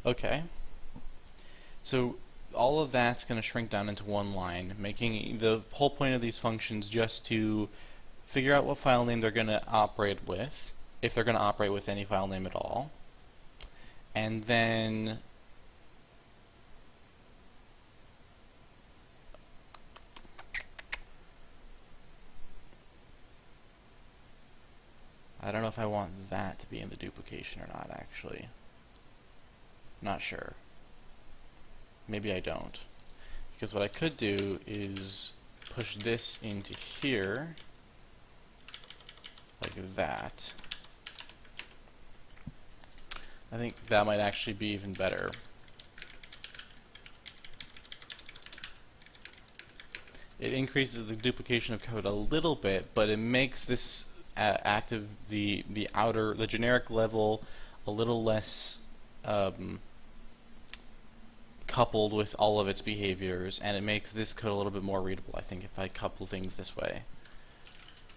Okay. So all of that's going to shrink down into one line, making the whole point of these functions just to figure out what file name they're going to operate with, if they're going to operate with any file name at all, and then I don't know if I want that to be in the duplication or not, actually. Not sure. Maybe I don't. Because what I could do is push this into here, like that. I think that might actually be even better. It increases the duplication of code a little bit, but it makes this active, the generic level a little less coupled with all of its behaviors, and it makes this code a little bit more readable, I think, if I couple things this way.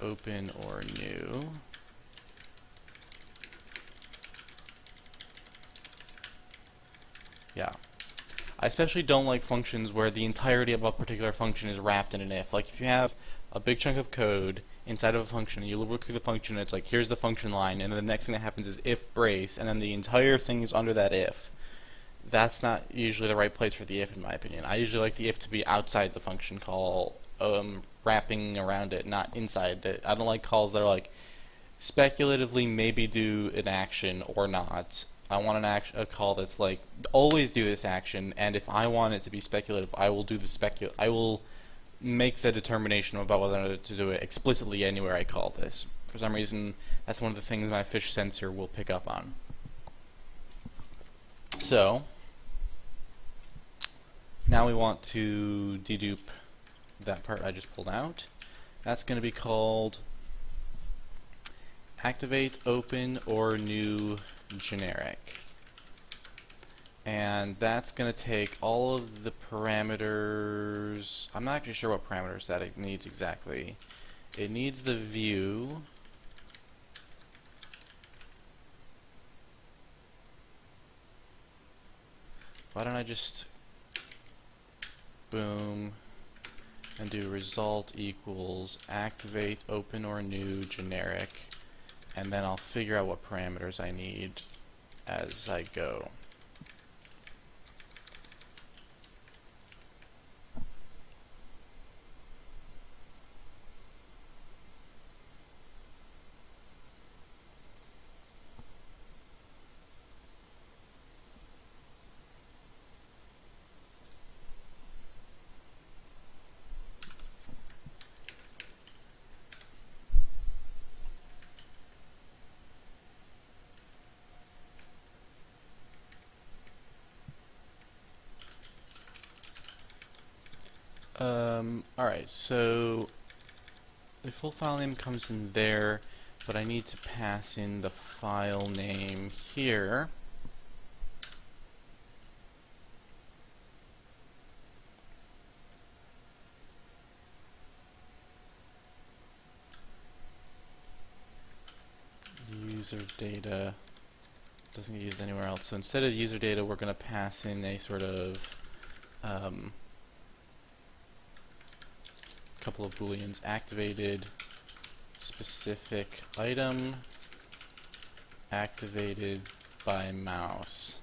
Open or new. Yeah. I especially don't like functions where the entirety of a particular function is wrapped in an if. Like if you have a big chunk of code inside of a function, and you look through the function, and it's like, here's the function line, and then the next thing that happens is if brace, and then the entire thing is under that if. That's not usually the right place for the if, in my opinion. I usually like the if to be outside the function call, wrapping around it, not inside it. I don't like calls that are like, speculatively maybe do an action or not. I want a call that's like, always do this action, and if I want it to be speculative, I will do the I will make the determination about whether or not to do it explicitly anywhere I call this. For some reason, that's one of the things my fish sensor will pick up on. So, now we want to dedupe that part I just pulled out. That's going to be called activate, open, or new generic. And that's going to take all of the parameters. I'm not actually sure what parameters that it needs exactly. It needs the view. Why don't I just boom and do result equals activate, open, or new generic, and then I'll figure out what parameters I need as I go. Alright, so the full file name comes in there, but I need to pass in the file name here. User data doesn't get used anywhere else, so instead of user data, we're going to pass in a sort of couple of booleans: activated specific item, activated by mouse.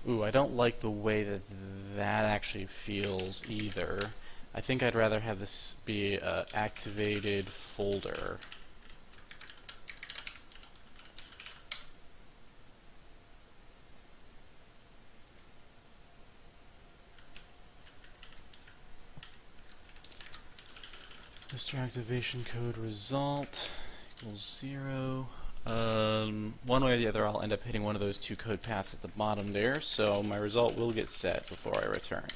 Ooh, I don't like the way that that actually feels either. I think I'd rather have this be an activated folder. Mr. Activation code result equals 0. One way or the other, I'll end up hitting one of those two code paths at the bottom there, so my result will get set before I return.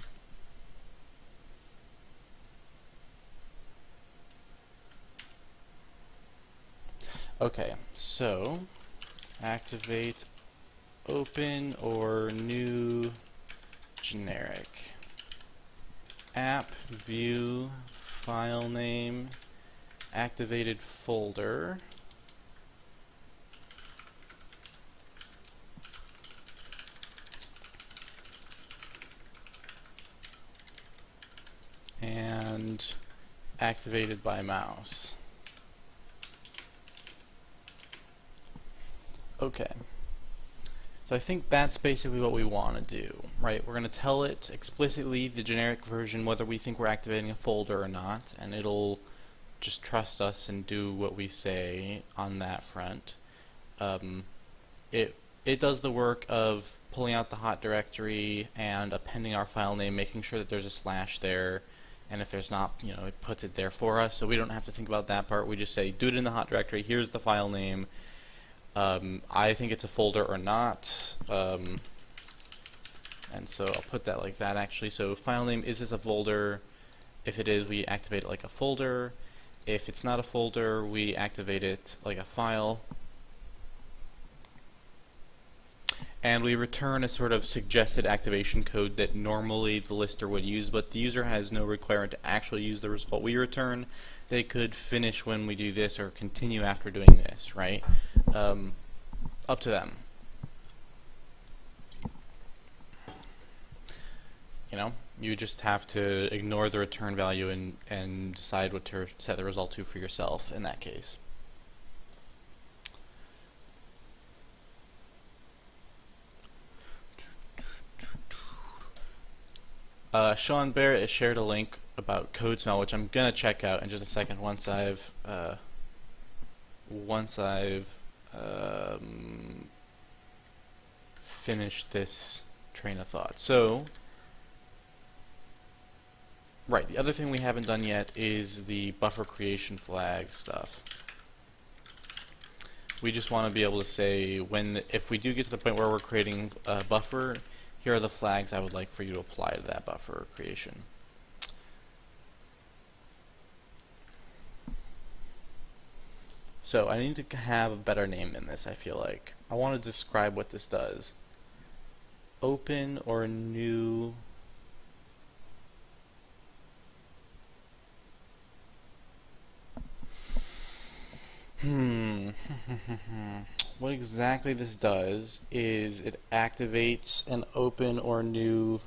Okay, so activate, open, or new generic. App, view, file name, activated folder. And activated by mouse. Okay. So I think that's basically what we want to do, right? We're going to tell it explicitly the generic version whether we think we're activating a folder or not, and it'll just trust us and do what we say on that front. It does the work of pulling out the hot directory and appending our file name, making sure that there's a slash there, and if there's not, it puts it there for us, so we don't have to think about that part. We just say, do it in the hot directory, here's the file name, I think it's a folder or not, and so I'll put that like that actually. So file name, is this a folder? If it is, we activate it like a folder. If it's not a folder, we activate it like a file. And we return a sort of suggested activation code that normally the lister would use, but the user has no requirement to actually use the result we return. They could finish when we do this or continue after doing this, right? Up to them. You just have to ignore the return value and decide what to set the result to for yourself in that case. Sean Barrett has shared a link about CodeSmell, which I'm gonna check out in just a second once I've finished this train of thought. So, right, the other thing we haven't done yet is the buffer creation flag stuff. We just want to be able to say if we do get to the point where we're creating a buffer, here are the flags I would like for you to apply to that buffer creation. So I need to have a better name than this, I feel like. I want to describe what this does. Open or new What exactly this does is it activates an open or new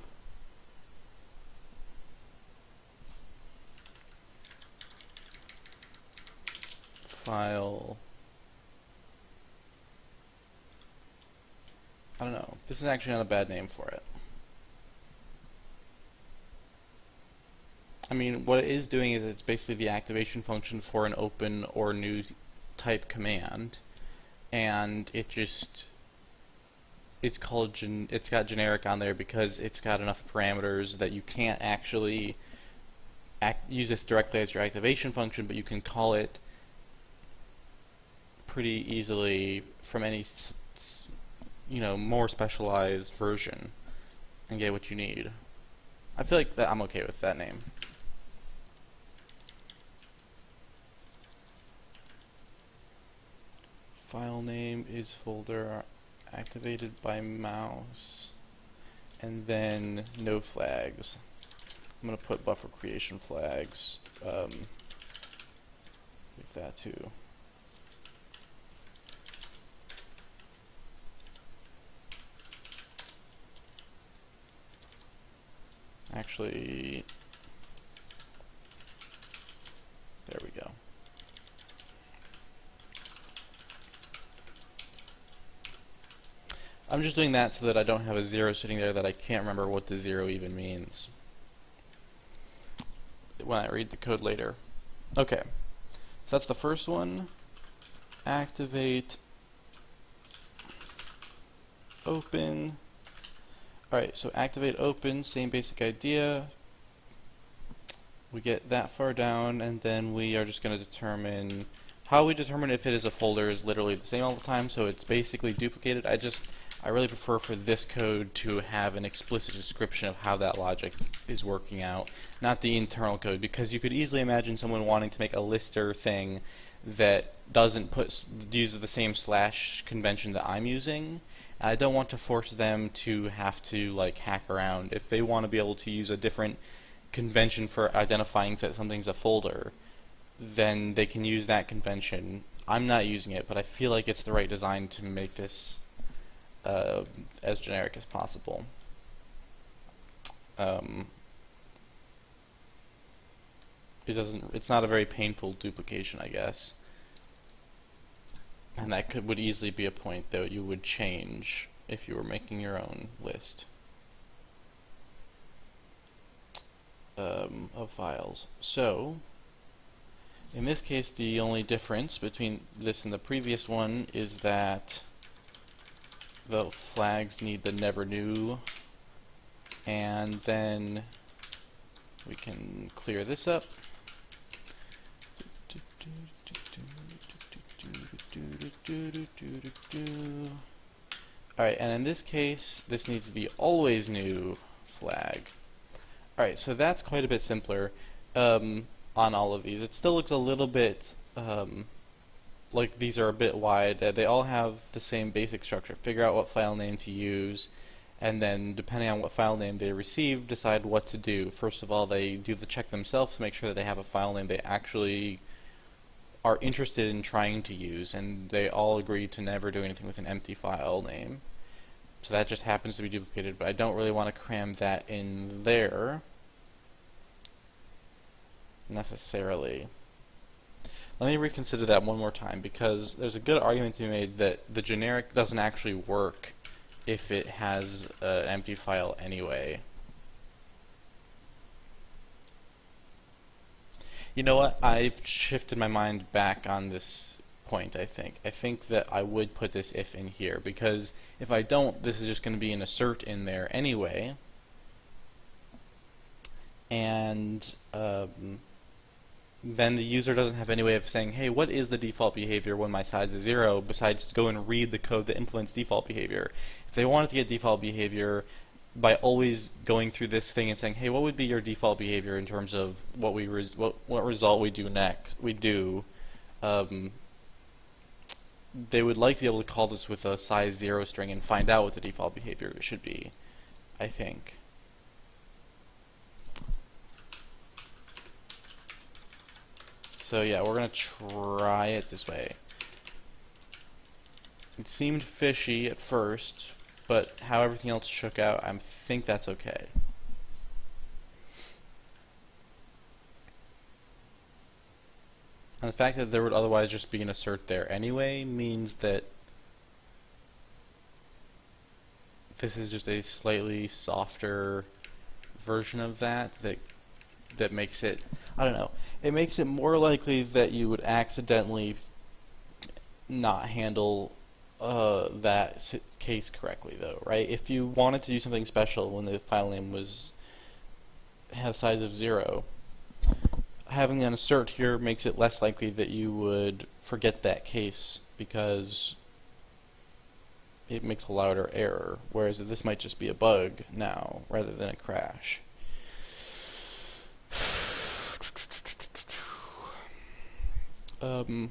file. I don't know. This is actually not a bad name for it. I mean, what it is doing is it's basically the activation function for an open or new type command, and it's got generic on there because it's got enough parameters that you can't actually use this directly as your activation function, but you can call it pretty easily from any more specialized version and get what you need. I feel like that I'm okay with that name. File name is folder activated by mouse, and then no flags. I'm going to put buffer creation flags with that too. Actually, there we go. I'm just doing that so that I don't have a 0 sitting there that I can't remember what the 0 even means when I read the code later. Okay, so that's the first one. Activate open. Alright, so activate open, same basic idea. We get that far down, and then we are just going to determine how we determine if it is a folder is literally the same all the time, so it's basically duplicated. I really prefer for this code to have an explicit description of how that logic is working out, not the internal code, because you could easily imagine someone wanting to make a lister thing that doesn't use the same slash convention that I'm using. I don't want to force them to have to hack around. If they want to be able to use a different convention for identifying that something's a folder, then they can use that convention. I'm not using it, but I feel like it's the right design to make this as generic as possible. It's not a very painful duplication, I guess. And that would easily be a point that you would change if you were making your own list of files. So in this case, the only difference between this and the previous one is that the flags need the never new, and then we can clear this up. Alright, and in this case, this needs the always new flag. Alright, so that's quite a bit simpler on all of these. It still looks a little bit like these are a bit wide. They all have the same basic structure. Figure out what file name to use, and then depending on what file name they receive, decide what to do. First of all, they do the check themselves to make sure that they have a file name they actually are interested in trying to use, and they all agree to never do anything with an empty file name. So that just happens to be duplicated, but I don't really want to cram that in there necessarily. Let me reconsider that one more time, because there's a good argument to be made that the generic doesn't actually work if it has an empty file anyway. You know what? I've shifted my mind back on this point, I think. I think that I would put this if in here, because if I don't, this is just going to be an assert in there anyway. And then the user doesn't have any way of saying, hey, what is the default behavior when my size is 0, besides to go and read the code that implements default behavior. If they wanted to get default behavior by always going through this thing and saying, hey, what would be your default behavior in terms of what result we do next, they would like to be able to call this with a size 0 string and find out what the default behavior should be, I think. So yeah, we're going to try it this way. It seemed fishy at first, but how everything else shook out, I think that's okay. And the fact that there would otherwise just be an assert there anyway means that this is just a slightly softer version of that makes it, I don't know, it makes it more likely that you would accidentally not handle that case correctly, though, right? If you wanted to do something special when the file name had a size of 0, having an assert here makes it less likely that you would forget that case, because it makes a louder error, whereas this might just be a bug now rather than a crash. I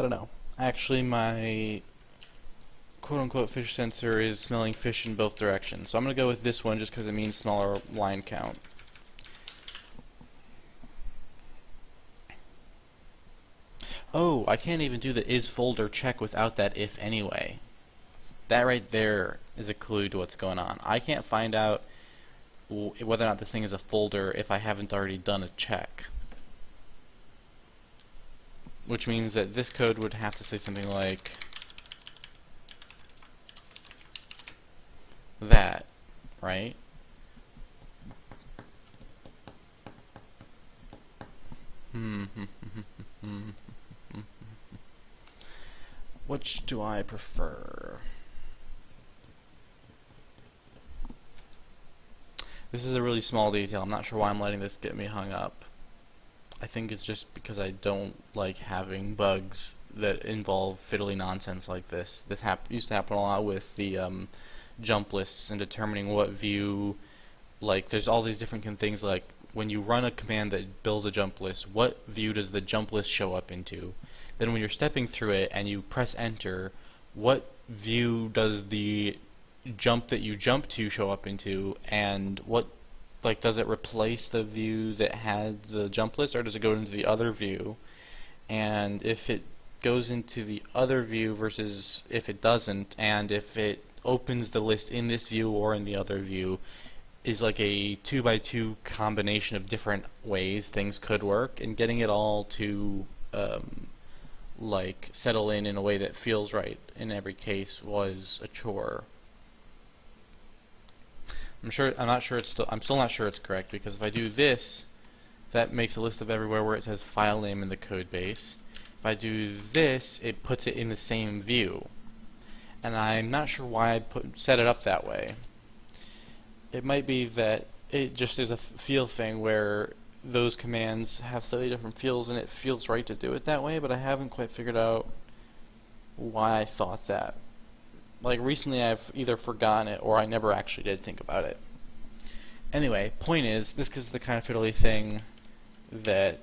don't know. Actually, my quote-unquote fish sensor is smelling fish in both directions, so I'm going to go with this one just because it means smaller line count. Oh, I can't even do the is folder check without that if anyway. That right there is a clue to what's going on. I can't find out whether or not this thing is a folder if I haven't already done a check. Which means that this code would have to say something like that, right? Which do I prefer? This is a really small detail. I'm not sure why I'm letting this get me hung up. I think it's just because I don't like having bugs that involve fiddly nonsense like this. This used to happen a lot with the jump lists and determining what view, like there's all these different things, like when you run a command that builds a jump list, what view does the jump list show up into? Then when you're stepping through it and you press enter, what view does the jump that you jump to show up into, and what, like, does it replace the view that had the jump list, or does it go into the other view? And if it goes into the other view versus if it doesn't, and if it opens the list in this view or in the other view is like a 2x2 combination of different ways things could work, and getting it all to like settle in a way that feels right in every case was a chore. I'm still not sure it's correct, because if I do this, that makes a list of everywhere where it says file name in the code base. If I do this, it puts it in the same view. And I'm not sure why I set it up that way. It might be that it just is a feel thing where those commands have slightly different feels and it feels right to do it that way, but I haven't quite figured out why I thought that. Like, recently I've either forgotten it or I never actually did think about it. Anyway, point is, this is the kind of fiddly thing that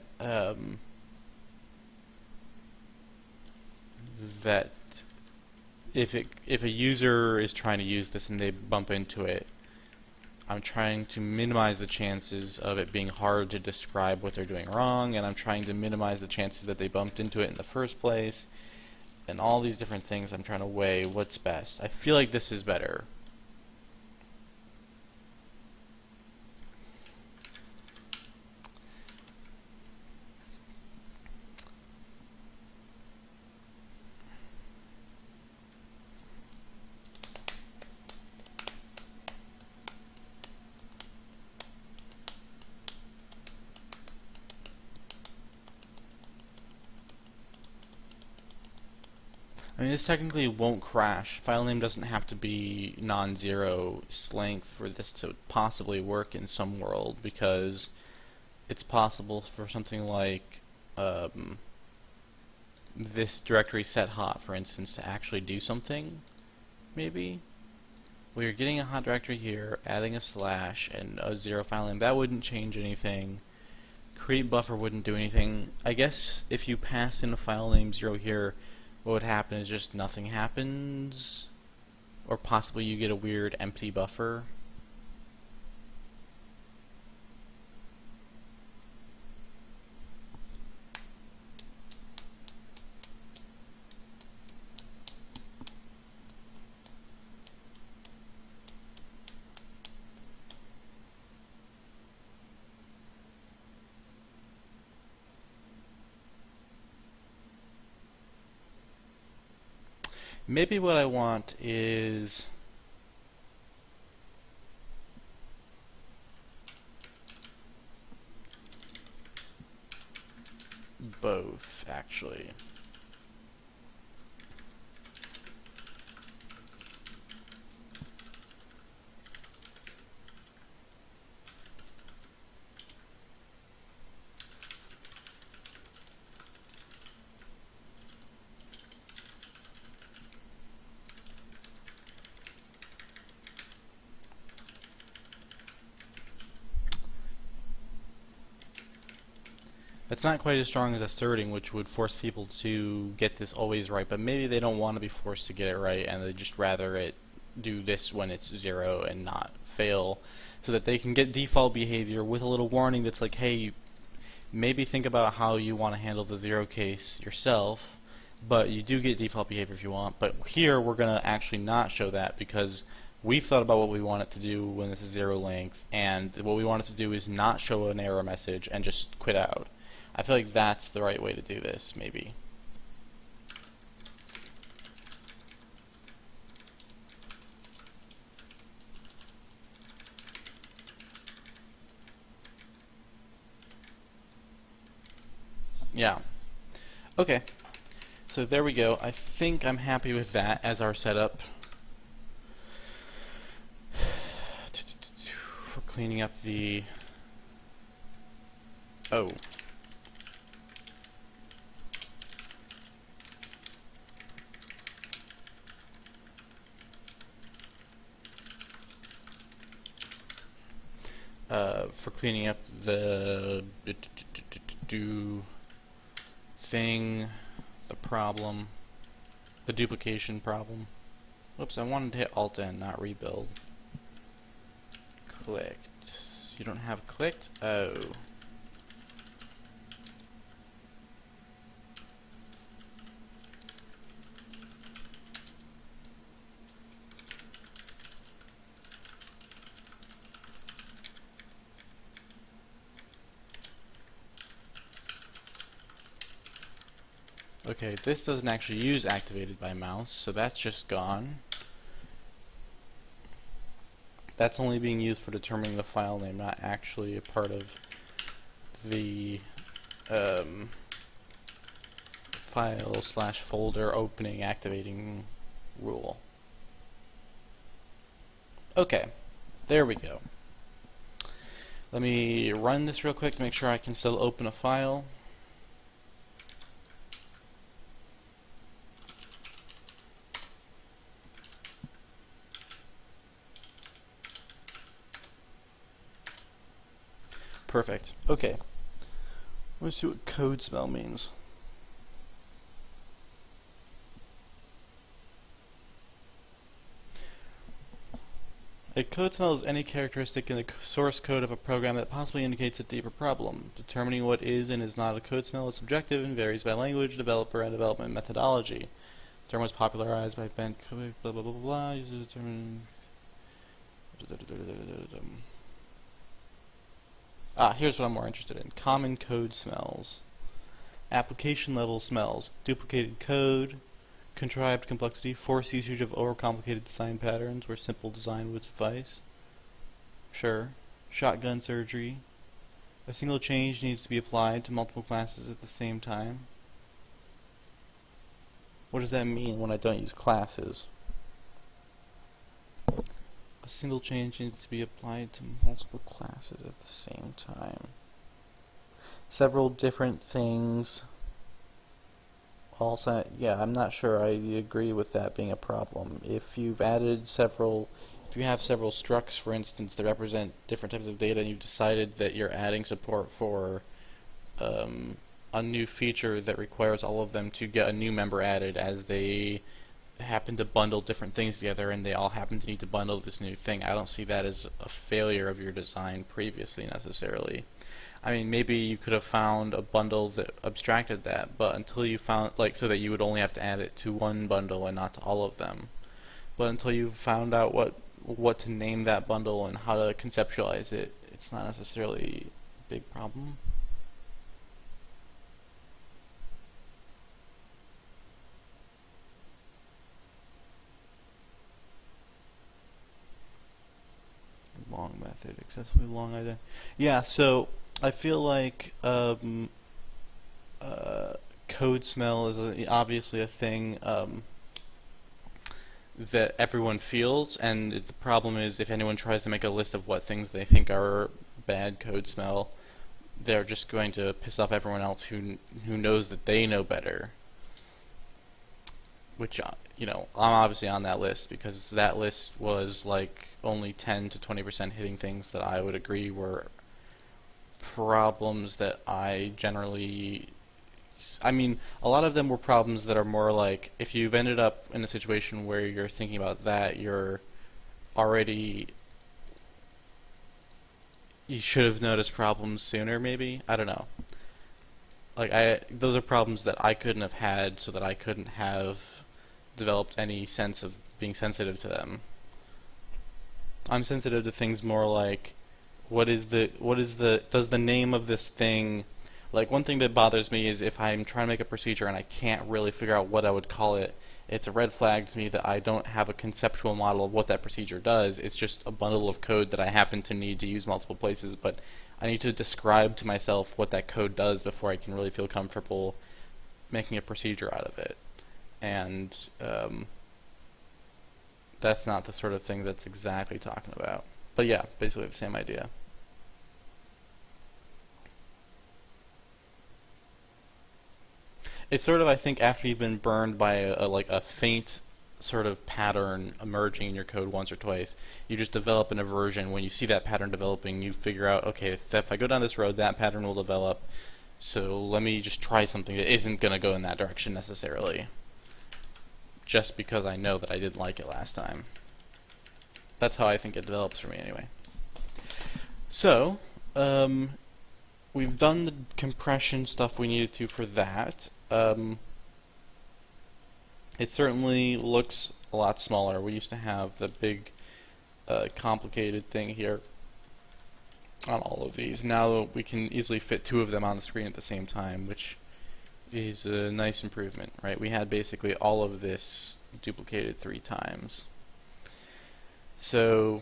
that if a user is trying to use this and they bump into it, I'm trying to minimize the chances of it being hard to describe what they're doing wrong, and I'm trying to minimize the chances that they bumped into it in the first place, and all these different things. I'm trying to weigh what's best. I feel like this is better. I mean, this technically won't crash. File name doesn't have to be non-zero length for this to possibly work in some world, because it's possible for something like this directory set hot, for instance, to actually do something, maybe? Well, you're getting a hot directory here, adding a slash, and a zero file name. That wouldn't change anything. Create buffer wouldn't do anything. I guess if you pass in a file name 0 here, what would happen is just nothing happens, or possibly you get a weird empty buffer. Maybe what I want is both, actually. That's not quite as strong as asserting, which would force people to get this always right, but maybe they don't want to be forced to get it right, and they just rather it do this when it's 0 and not fail, so that they can get default behavior with a little warning that's like, hey, maybe think about how you want to handle the 0 case yourself, but you do get default behavior if you want. But here we're going to actually not show that, because we've thought about what we want it to do when this is 0 length, and what we want it to do is not show an error message and just quit out. I feel like that's the right way to do this, maybe. Yeah. Okay. So there we go. I think I'm happy with that as our setup for cleaning up the... Oh. For cleaning up the thing, the problem, the duplication problem. Whoops, I wanted to hit Alt-N, not rebuild. Clicked. You don't have clicked? Oh. Okay, this doesn't actually use activated by mouse, so that's just gone. That's only being used for determining the file name, not actually a part of the file/folder opening activating rule. Okay, there we go. Let me run this real quick to make sure I can still open a file. Perfect. Okay. Let's see what code smell means. A code smell is any characteristic in the source code of a program that possibly indicates a deeper problem. Determining what is and is not a code smell is subjective and varies by language, developer, and development methodology. The term was popularized by Ben Kovic, blah blah blah blah. Uses the term. Here's what I'm more interested in. Common code smells. Application level smells. Duplicated code. Contrived complexity, forced usage of overcomplicated design patterns where simple design would suffice. Sure. Shotgun surgery. A single change needs to be applied to multiple classes at the same time. What does that mean when I don't use classes? A single change needs to be applied to multiple classes at the same time. Several different things. Also, yeah, I'm not sure I agree with that being a problem. If you have several structs, for instance, that represent different types of data, and you've decided that you're adding support for a new feature that requires all of them to get a new member added as they happen to bundle different things together, and they all happen to need to bundle this new thing, I don't see that as a failure of your design previously, necessarily. I mean, maybe you could have found a bundle that abstracted that, but until you found, so that you would only have to add it to one bundle and not to all of them. But until you found out what to name that bundle and how to conceptualize it, it's not necessarily a big problem. Long method, excessively long idea. Yeah, so I feel like code smell is obviously a thing that everyone feels, and the problem is if anyone tries to make a list of what things they think are bad code smell, they're just going to piss off everyone else who knows that they know better. Which, I'm obviously on that list because that list was like only 10 to 20% hitting things that I would agree were problems that I generally... I mean, a lot of them were problems that are more like, if you've ended up in a situation where you're thinking about that, you're already... You should have noticed problems sooner, maybe? I don't know. Those are problems that I couldn't have had, so that I couldn't have developed any sense of being sensitive to them. I'm sensitive to things more like, does the name of this thing, like one thing that bothers me is if I'm trying to make a procedure and I can't really figure out what I would call it, it's a red flag to me that I don't have a conceptual model of what that procedure does. It's just a bundle of code that I happen to need to use multiple places, but I need to describe to myself what that code does before I can really feel comfortable making a procedure out of it. And that's not the sort of thing that's exactly talking about. But yeah, basically the same idea. It's sort of, I think, after you've been burned by a faint sort of pattern emerging in your code once or twice, you just develop an aversion. When you see that pattern developing, you figure out, okay, if I go down this road, that pattern will develop, so let me just try something that isn't going to go in that direction necessarily, just because I know that I didn't like it last time. That's how I think it develops for me anyway. So, we've done the compression stuff we needed to for that. It certainly looks a lot smaller. We used to have the big complicated thing here on all of these. Now we can easily fit two of them on the screen at the same time, which is a nice improvement, right? We had basically all of this duplicated 3 times. So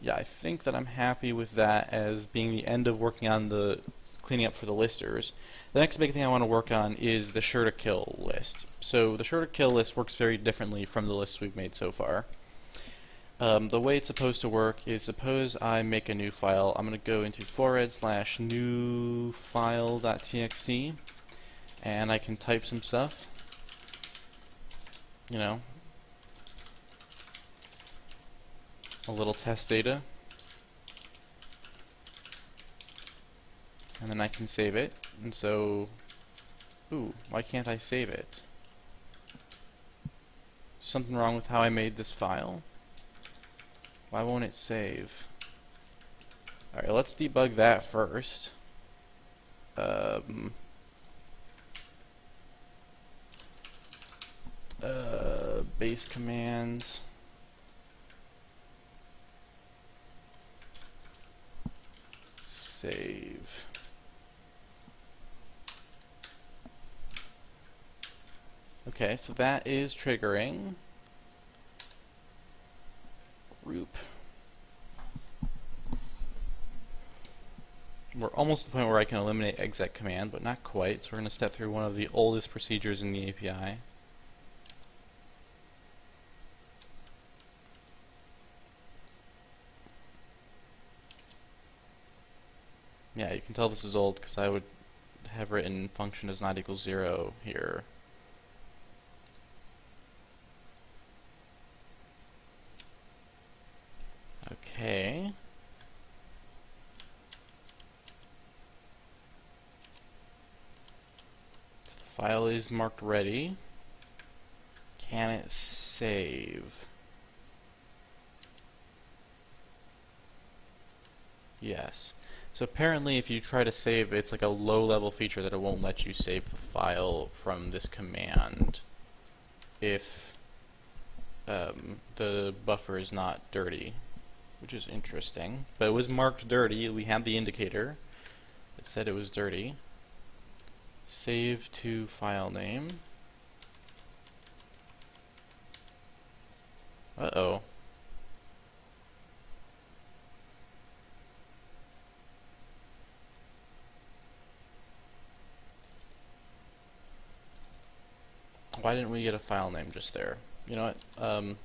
yeah, I think that I'm happy with that as being the end of working on the cleaning up for the listers. The next big thing I want to work on is the sure to kill list. So the sure to kill list works very differently from the lists we've made so far. The way it's supposed to work is, suppose I make a new file. I'm going to go into /new file.txt, and I can type some stuff, you know, a little test data, and then I can save it. And so, ooh, why can't I save it? Something wrong with how I made this file? Why won't it save? Alright, let's debug that first. Base commands. Save. Okay, so that is triggering. Group. We're almost to the point where I can eliminate exec command, but not quite, so we're going to step through one of the oldest procedures in the API. Yeah, you can tell this is old because I would have written function does not equal 0 here. Okay. So the file is marked ready. Can it save? Yes. So apparently if you try to save, it's like a low-level feature that it won't let you save the file from this command if the buffer is not dirty, which is interesting. But it was marked dirty. We had the indicator. It said it was dirty. Save to file name. Uh-oh. Why didn't we get a file name just there? You know what?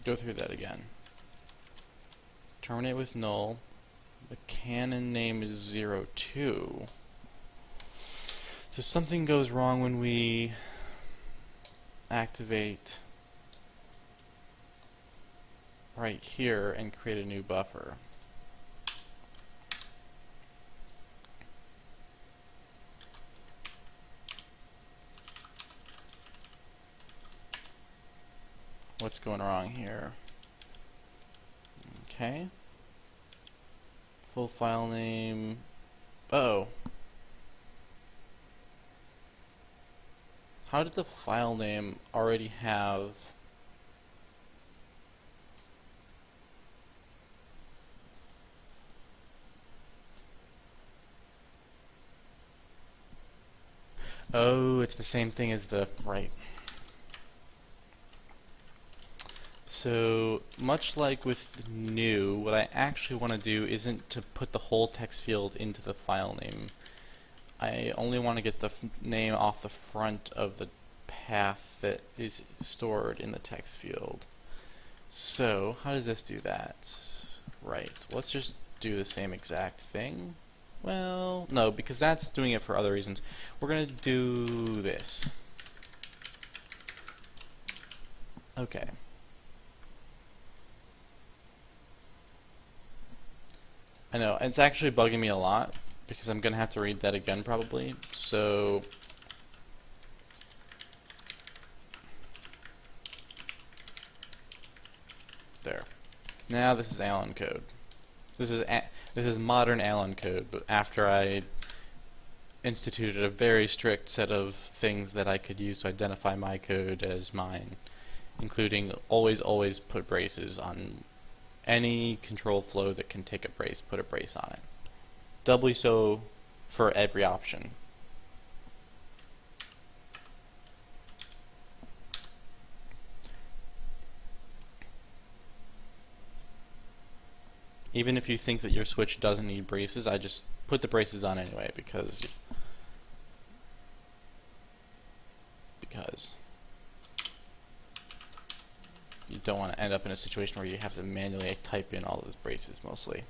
Go through that again. Terminate with null. The canon name is 02. So something goes wrong when we activate right here and create a new buffer. What's going wrong here? Okay. Full file name. Uh-oh. How did the file name already have Oh, it's the same thing as the right. So, much like with new, what I actually want to do isn't to put the whole text field into the file name. I only want to get the name off the front of the path that is stored in the text field. So, how does this do that? Right, let's just do the same exact thing. Well, no, because that's doing it for other reasons. We're going to do this. Okay. I know, it's actually bugging me a lot, because I'm going to have to read that again probably, so... There. Now this is Allen code. This is modern Allen code, but after I instituted a very strict set of things that I could use to identify my code as mine, including always put braces on any control flow that can take a brace, put a brace on it. Doubly so for every option. Even if you think that your switch doesn't need braces, I just put the braces on anyway because you don't want to end up in a situation where you have to manually type in all those braces mostly.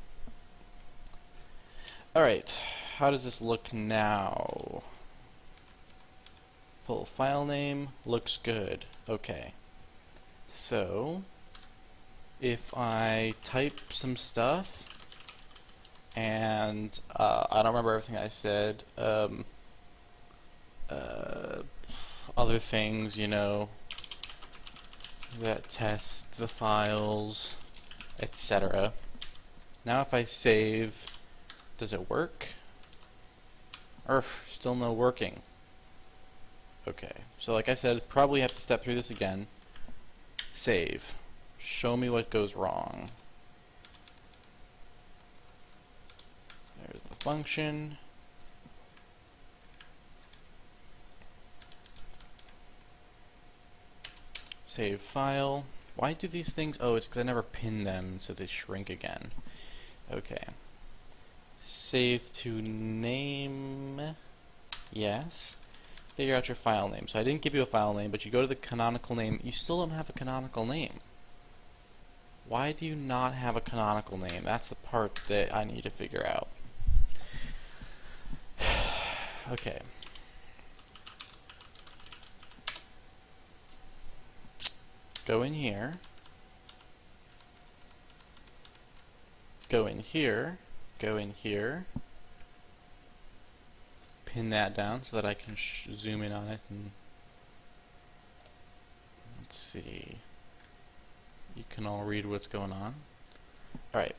Alright, how does this look now? Full file name looks good. Okay. So if I type some stuff and I don't remember everything I said, other things, you know, that test the files, etc. Now if I save, does it work? Still no working. Okay, so like I said, probably have to step through this again. Save. Show me what goes wrong. There's the function. Save file. Why do these things? Oh, it's because I never pin them, so they shrink again. Okay. Save to name. Yes. Figure out your file name. So I didn't give you a file name, but you go to the canonical name. You still don't have a canonical name. Why do you not have a canonical name? That's the part that I need to figure out. Okay. Go in here. Go in here. Go in here. Pin that down so that I can zoom in on it and let's see. You can all read what's going on. Alright.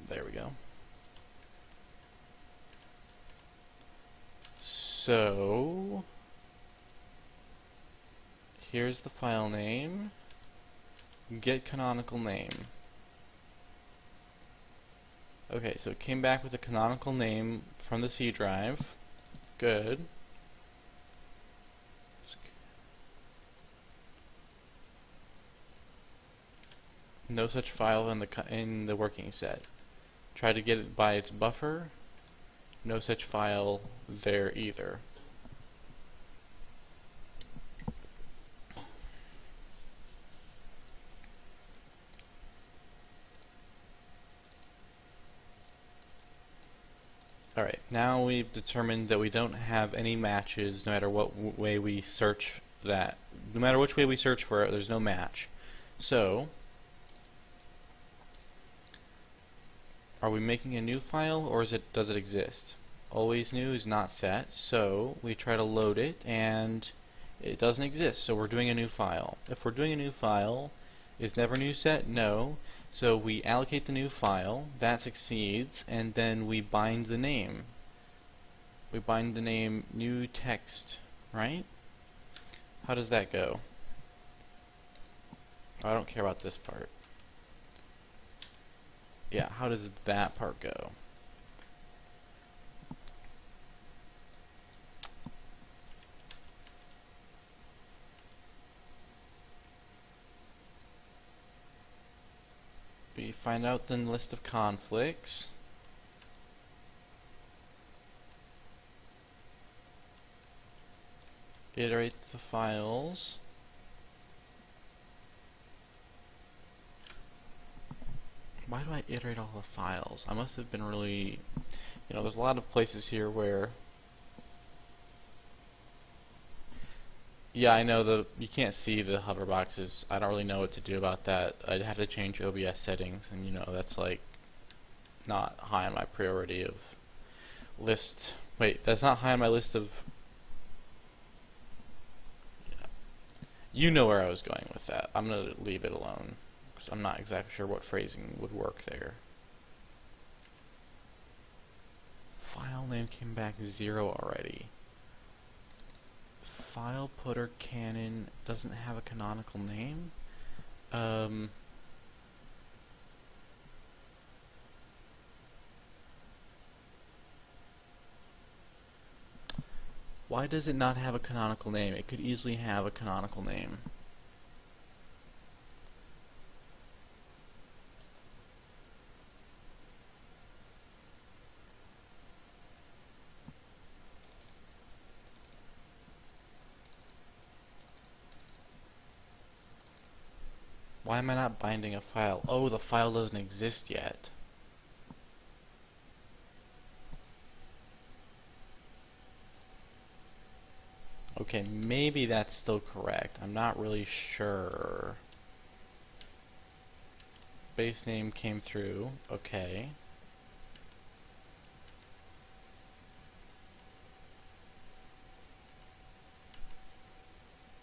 There we go. So here's the file name. Get canonical name. Okay, so it came back with a canonical name from the C drive. Good. No such file in the working set. Try to get it by its buffer. No such file there either. Alright, now we've determined that we don't have any matches no matter what way we search that. No matter which way we search for it, there's no match. So, are we making a new file or does it exist? Always new is not set, so we try to load it and it doesn't exist, so we're doing a new file. If we're doing a new file, is never new set? No. So we allocate the new file, that succeeds, and then we bind the name. We bind the name new text, right? How does that go? Oh, I don't care about this part. Yeah, how does that part go? We find out the list of conflicts. Iterate the files. Why do I iterate all the files? I must have been really, you know, there's a lot of places here where, yeah, I know you can't see the hover boxes. I don't really know what to do about that. I'd have to change OBS settings, and you know, that's like not high on my priority of list. Wait, that's not high on my list of, you know where I was going with that. I'm going to leave it alone, because I'm not exactly sure what phrasing would work there. File name came back 0 already. File putter canon doesn't have a canonical name. Why does it not have a canonical name? It could easily have a canonical name. Why am I not binding a file? Oh, the file doesn't exist yet. Okay, maybe that's still correct. I'm not really sure. Base name came through. Okay.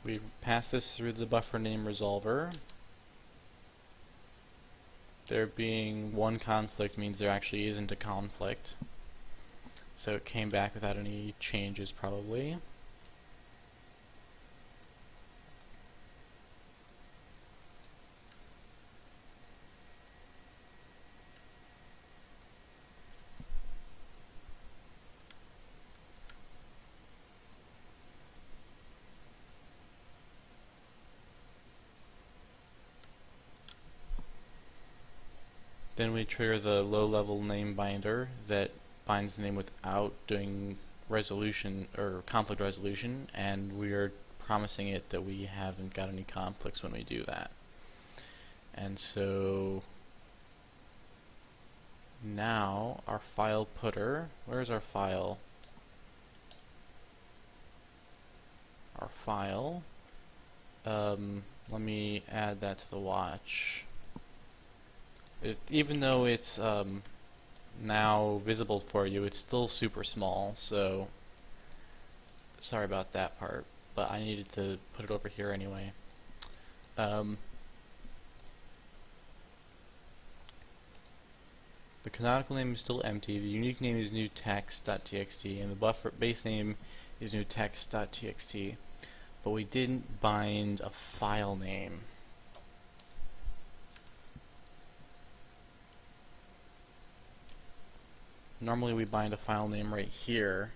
We pass this through the buffer name resolver. There being one conflict means there actually isn't a conflict. So it came back without any changes probably. Then we trigger the low-level name binder that binds the name without doing resolution or conflict resolution, and we are promising it that we haven't got any conflicts when we do that. And so now our file putter, where's our file? Our file, let me add that to the watch. Even though it's now visible for you, it's still super small, so sorry about that part, but I needed to put it over here anyway. The canonical name is still empty, the unique name is new text.txt, and the buffer base name is new text.txt, but we didn't bind a file name. Normally we bind a file name right here,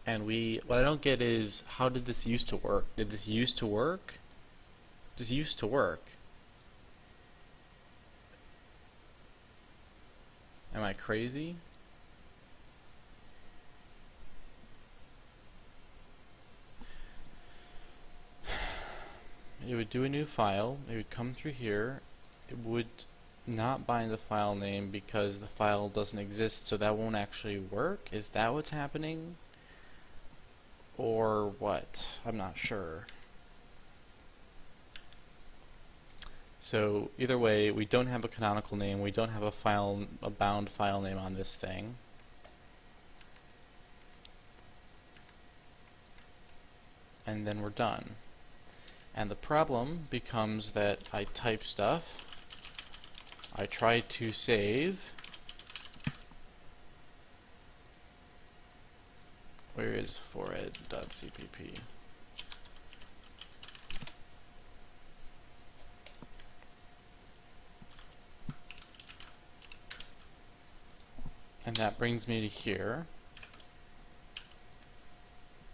and what I don't get is, how did this used to work? Did this used to work? This used to work. Am I crazy? It would do a new file, it would come through here, it would not bind the file name because the file doesn't exist, so that won't actually work? Is that what's happening? Or what? I'm not sure. So either way, we don't have a canonical name, we don't have a bound file name on this thing. And then we're done. And the problem becomes that I type stuff, I try to save. Where is fored.cpp? And that brings me to here.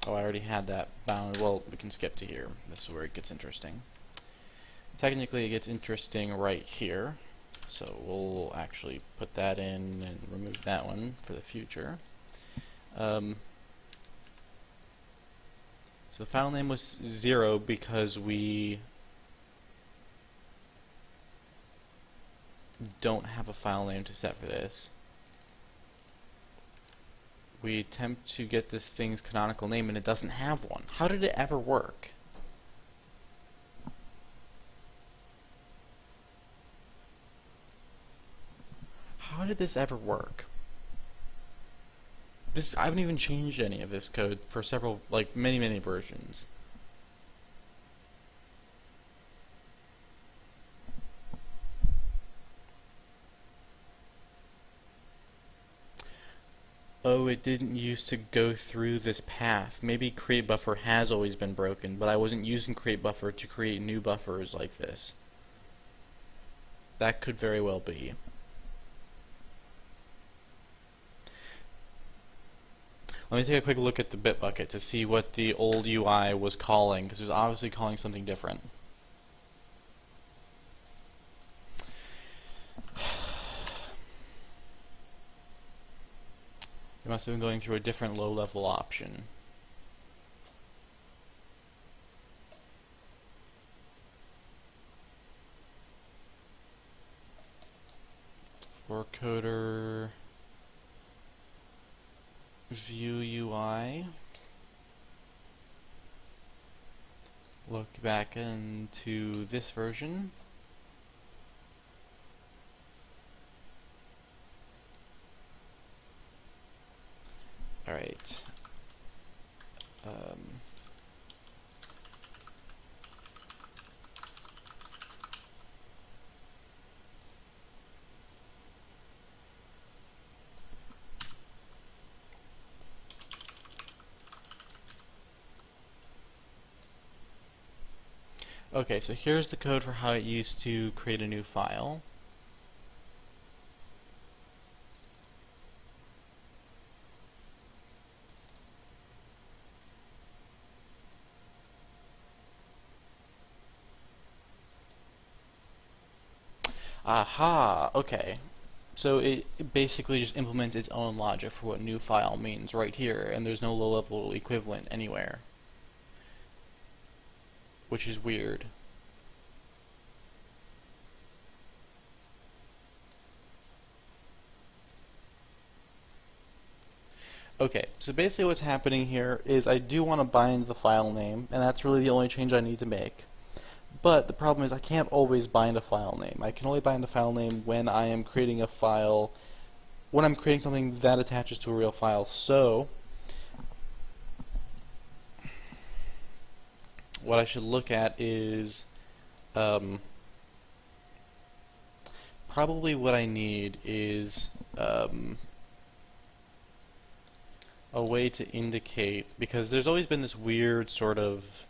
Oh, I already had that bound. Well, we can skip to here. This is where it gets interesting. Technically, it gets interesting right here. So we'll actually put that in and remove that one for the future. So the file name was 0 because we don't have a file name to set for this. We attempt to get this thing's canonical name and it doesn't have one. How did it ever work? How did this ever work? I haven't even changed any of this code for several, like many versions. oh, it didn't used to go through this path. Maybe create buffer has always been broken, but I wasn't using create buffer to create new buffers like this. That could very well be. Let me take a quick look at the Bitbucket to see what the old UI was calling, because it was obviously calling something different. It must have been going through a different low-level option. For coder view UI. Look back into this version. Alright. Okay, so here's the code for how it used to create a new file. Aha, okay. So it basically just implements its own logic for what new file means right here, and there's no low-level equivalent anywhere. Which is weird. Okay, so basically what's happening here is I do want to bind the file name, and that's really the only change I need to make. But the problem is I can't always bind a file name. I can only bind a file name when I am creating a file, when I'm creating something that attaches to a real file. So what I should look at is probably what I need is a way to indicate, because there's always been this weird sort of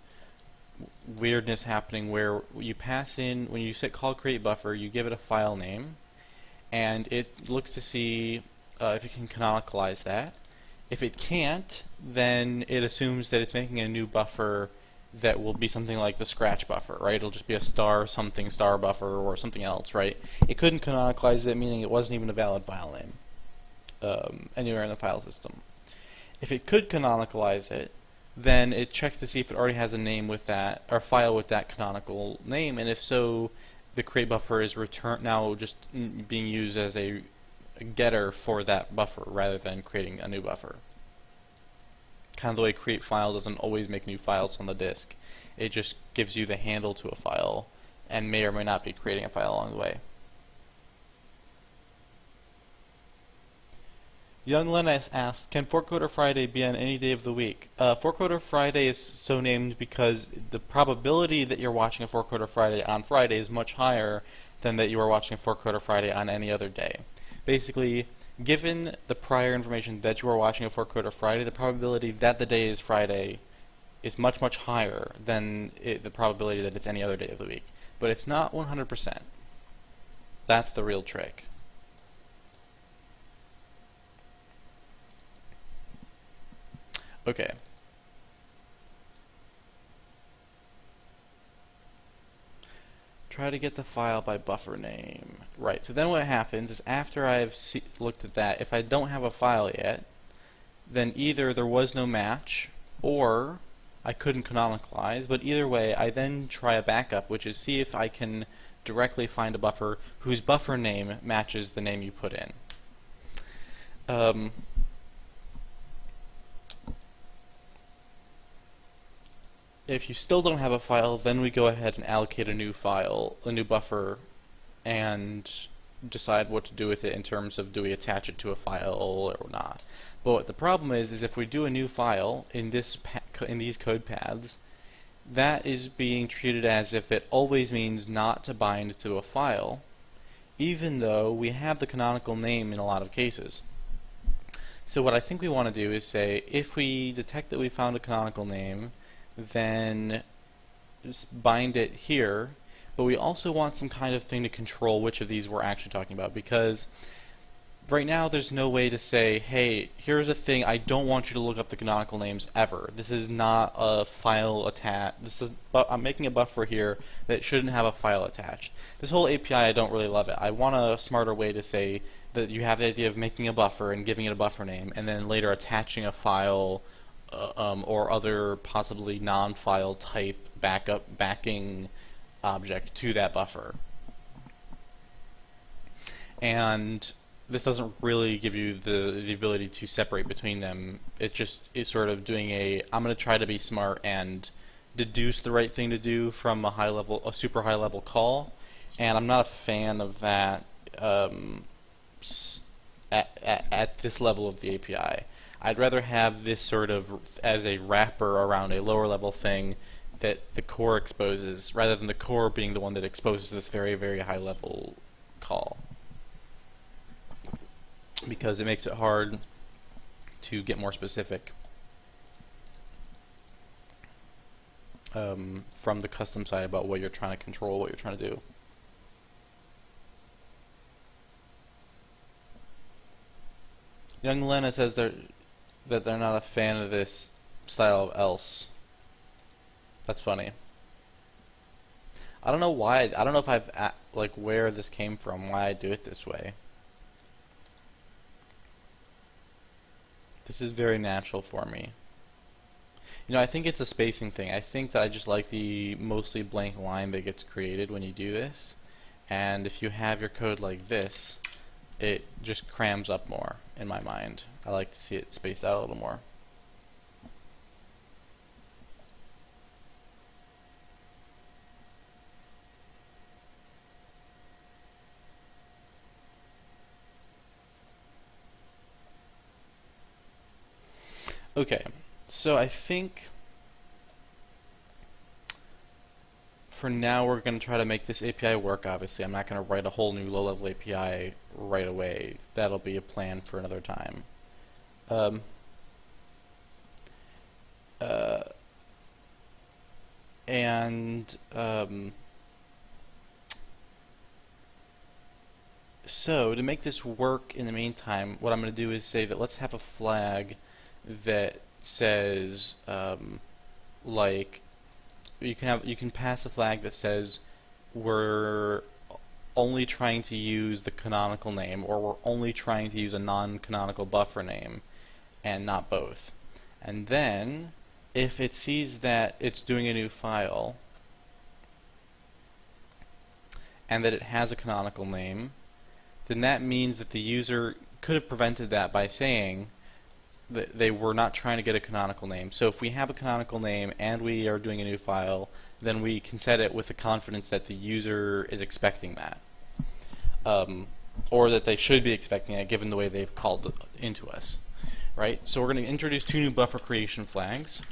weirdness happening where you pass in, when you call create buffer, you give it a file name, and it looks to see if it can canonicalize that. If it can't, then it assumes that it's making a new buffer that will be something like the scratch buffer, right? It'll just be a star something star buffer or something else, right? It couldn't canonicalize it, meaning it wasn't even a valid file name anywhere in the file system. If it could canonicalize it, then it checks to see if it already has a name with that, or file with that canonical name, and if so, the create buffer is now just being used as a getter for that buffer rather than creating a new buffer. Kind of the way create file doesn't always make new files on the disk. It just gives you the handle to a file and may or may not be creating a file along the way. Young Len asks, can 4coder Friday be on any day of the week? 4coder Friday is so named because the probability that you're watching a 4coder Friday on Friday is much higher than that you are watching a 4coder Friday on any other day. Basically, given the prior information that you are watching a 4coder Friday, the probability that the day is Friday is much, much higher than the probability that it's any other day of the week. But it's not 100%. That's the real trick. Okay. Try to get the file by buffer name. Right, so then what happens is after I've looked at that, if I don't have a file yet, then either there was no match or I couldn't canonicalize, but either way I then try a backup, which is see if I can directly find a buffer whose buffer name matches the name you put in. If you still don't have a file, then we go ahead and allocate a new file, a new buffer, and decide what to do with it in terms of do we attach it to a file or not. But what the problem is if we do a new file in these code paths, that is being treated as if it always means not to bind to a file, even though we have the canonical name in a lot of cases. So what I think we want to do is say, if we detect that we found a canonical name, then just bind it here, but we also want some kind of thing to control which of these we're actually talking about, because right now there's no way to say, hey, here's a thing, I don't want you to look up the canonical names ever. This is not a file attached. I'm making a buffer here that shouldn't have a file attached. This whole API, I don't really love it. I want a smarter way to say that you have the idea of making a buffer and giving it a buffer name, and then later attaching a file or other possibly non-file type backing object to that buffer. And this doesn't really give you the ability to separate between them. It just is sort of doing I'm going to try to be smart and deduce the right thing to do from a super high level call, and I'm not a fan of that at this level of the API. I'd rather have this sort of as a wrapper around a lower level thing that the core exposes, rather than the core being the one that exposes this very, very high level call. Because it makes it hard to get more specific from the custom side about what you're trying to control, what you're trying to do. Young Lena says that they're not a fan of this style of else. That's funny. I don't know why. I don't know if like where this came from, why I do it this way. This is very natural for me. You know, I think it's a spacing thing. I think that I just like the mostly blank line that gets created when you do this. And if you have your code like this, it just crams up more in my mind. I like to see it spaced out a little more. Okay, so I think for now we're going to try to make this API work. Obviously, I'm not going to write a whole new low-level API right away. That'll be a plan for another time. So to make this work in the meantime, what I'm going to do is say that let's have a flag that says like you can pass a flag that says we're only trying to use the canonical name, or we're only trying to use a non-canonical buffer name and not both. And then if it sees that it's doing a new file and that it has a canonical name, then that means that the user could have prevented that by saying that they were not trying to get a canonical name. So if we have a canonical name and we are doing a new file, then we can set it with the confidence that the user is expecting that. Or that they should be expecting it given the way they've called it into us. Right? So we're going to introduce two new buffer creation flags.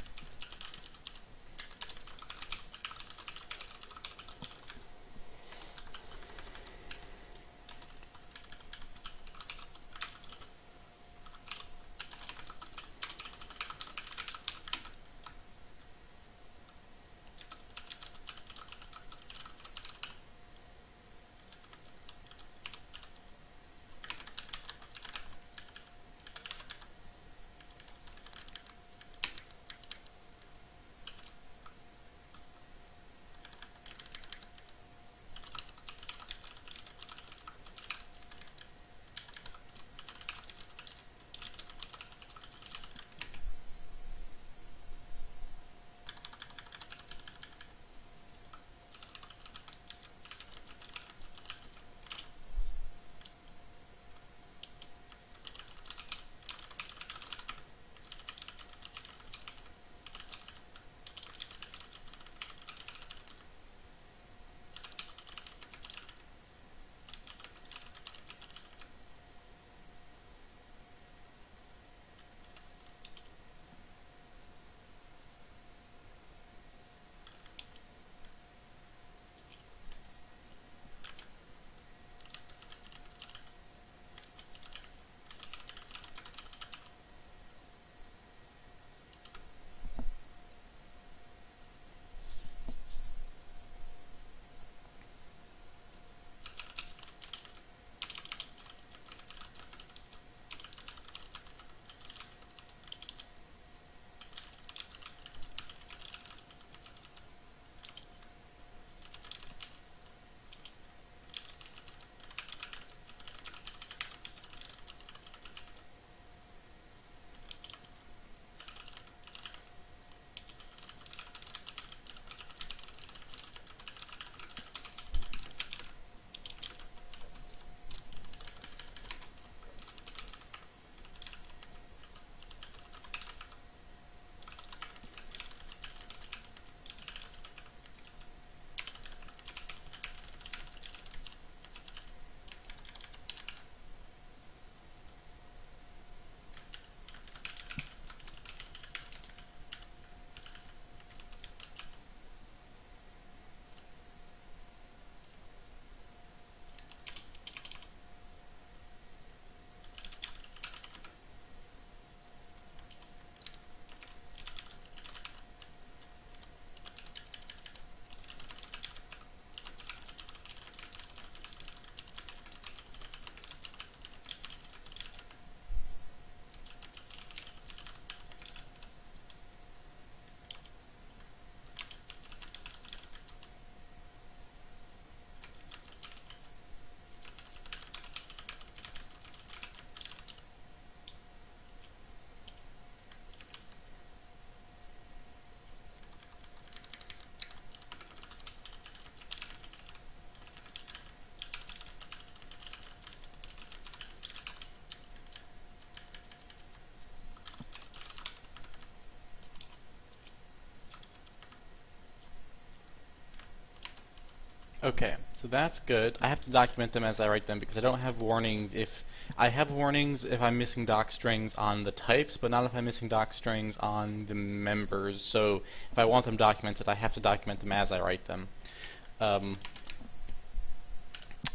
Okay, so that's good. I have to document them as I write them because I don't have warnings if I have warnings if I'm missing doc strings on the types, but not if I'm missing doc strings on the members. So if I want them documented, I have to document them as I write them,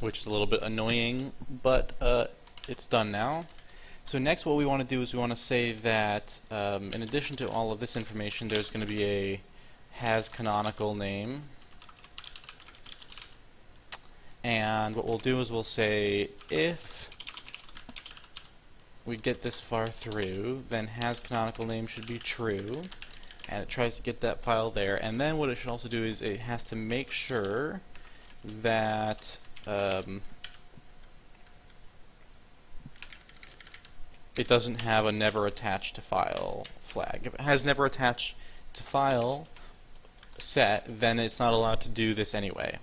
which is a little bit annoying, but it's done now. So next what we want to do is we want to say that in addition to all of this information, there's going to be a has canonical name. And what we'll do is we'll say if we get this far through, then has canonical name should be true, and it tries to get that file there. And then what it should also do is it has to make sure that it doesn't have a never attached to file flag. If it has never attached to file set, then it's not allowed to do this anyway.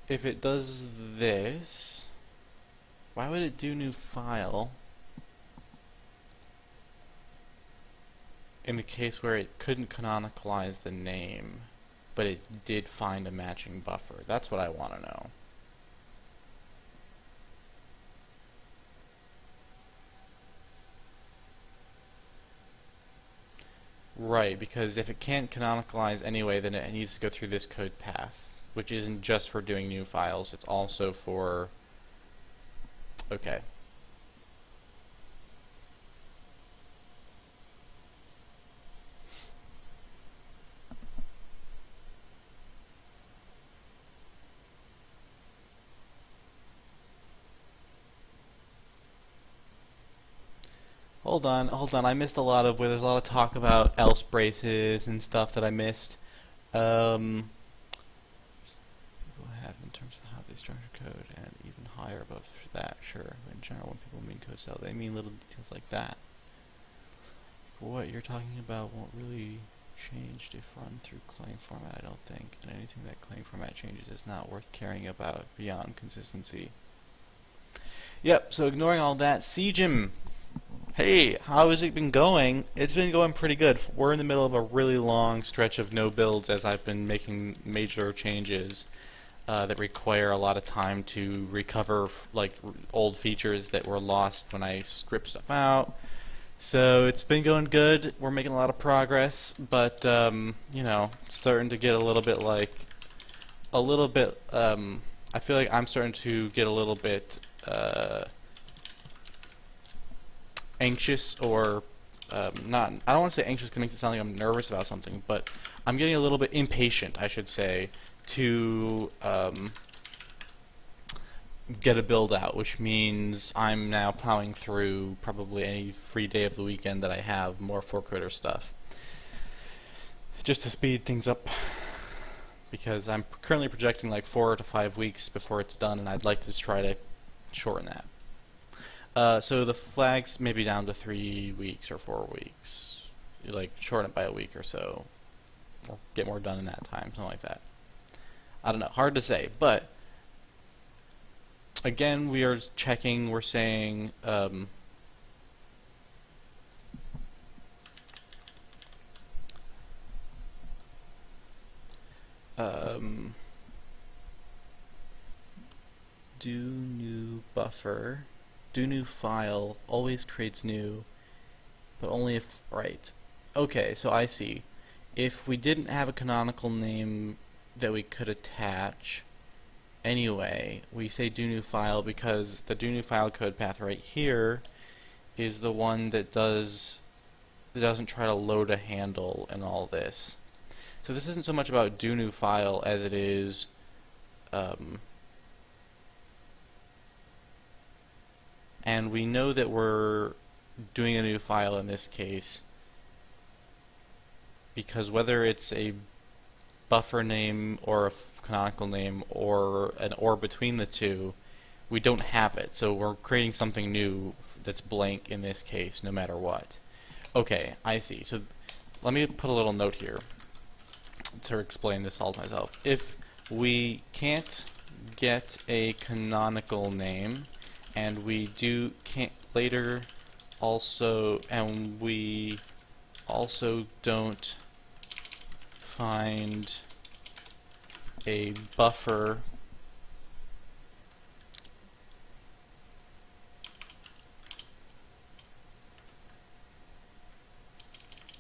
If it does this, why would it do new file in the case where it couldn't canonicalize the name, but it did find a matching buffer? That's what I want to know. Right, because if it can't canonicalize anyway, then it needs to go through this code path, which isn't just for doing new files, it's also for... Okay. Hold on, I missed a lot of where there's a lot of talk about else braces and stuff that I missed. People have in terms of how they structure code and even higher above that, sure. In general, when people mean code cell, they mean little details like that. What you're talking about won't really change if run through claim format, I don't think. And anything that claim format changes is not worth caring about beyond consistency. Yep, so ignoring all that, Siegem. Hey, how has it been going? It's been going pretty good. We're in the middle of a really long stretch of no builds as I've been making major changes that require a lot of time to recover like old features that were lost when I script stuff out. So it's been going good. We're making a lot of progress, but you know, starting to get a little bit I feel like I'm starting to get a little bit anxious, or not. I don't want to say anxious because it makes it sound like I'm nervous about something, but I'm getting a little bit impatient, I should say, to get a build out, which means I'm now plowing through probably any free day of the weekend that I have more 4coder stuff, just to speed things up, because I'm currently projecting like 4 to 5 weeks before it's done, and I'd like to try to shorten that. So the flags may be down to 3 weeks or 4 weeks. You like shorten it by a week or so, or get more done in that time, something like that. I don't know, hard to say, but again, we are checking. We're saying do new buffer. Do new file always creates new, but only if right. Okay, so I see. If we didn't have a canonical name that we could attach anyway, we say do new file because the do new file code path right here is the one that doesn't try to load a handle and all this. So this isn't so much about do new file as it is and we know that we're doing a new file in this case because whether it's a buffer name or a canonical name or an or between the two, we don't have it. So we're creating something new that's blank in this case, no matter what. Okay, I see. So let me put a little note here to explain this all to myself. If we can't get a canonical name, and we do later also, and we also don't find a buffer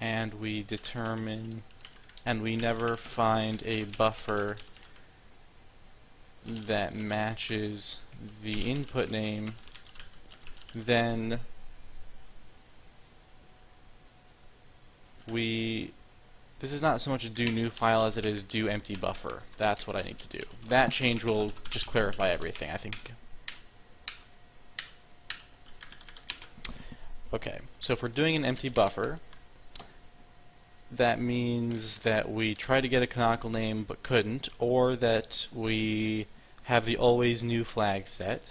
and we determine, and we never find a buffer that matches the input name, then this is not so much a do new file as it is do empty buffer. That's what I need to do. That change will just clarify everything, I think. Okay, so if we're doing an empty buffer, that means that we try to get a canonical name but couldn't, or that we have the always new flag set,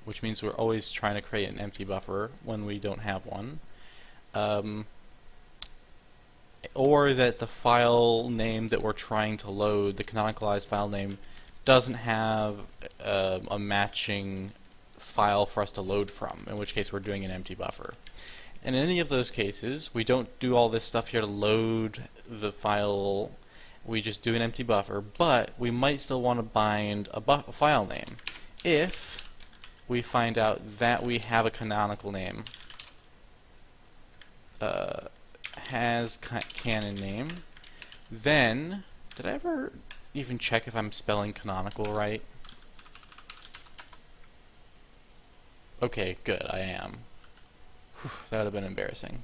which means we're always trying to create an empty buffer when we don't have one, or that the file name that we're trying to load, the canonicalized file name, doesn't have a matching file for us to load from, in which case we're doing an empty buffer. In any of those cases, we don't do all this stuff here to load the file, we just do an empty buffer, but we might still want to bind a file name if we find out that we have a canonical name, has canon name. Then, did I ever even check if I'm spelling canonical right? Okay, good, I am. Whew, that would have been embarrassing.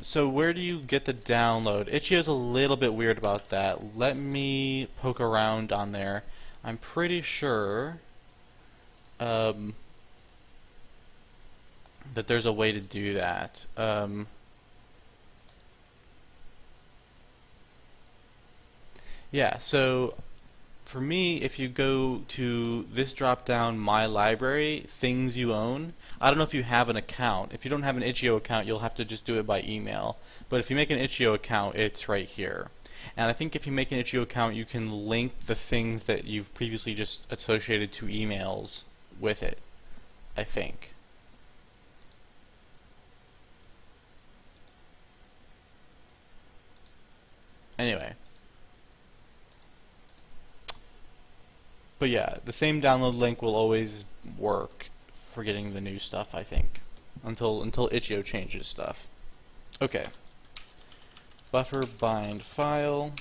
So where do you get the download? Itch.io's a little bit weird about that. Let me poke around on there. I'm pretty sure that there's a way to do that. Yeah, so for me, if you go to this drop-down, My Library, Things You Own, I don't know if you have an account. If you don't have an Itch.io account, you'll have to just do it by email. But if you make an Itch.io account, it's right here. And I think if you make an Itch.io account, you can link the things that you've previously just associated to emails with it, I think. Anyway. But yeah, the same download link will always work for getting the new stuff, I think, until Itch.io changes stuff. Okay. Buffer bind file.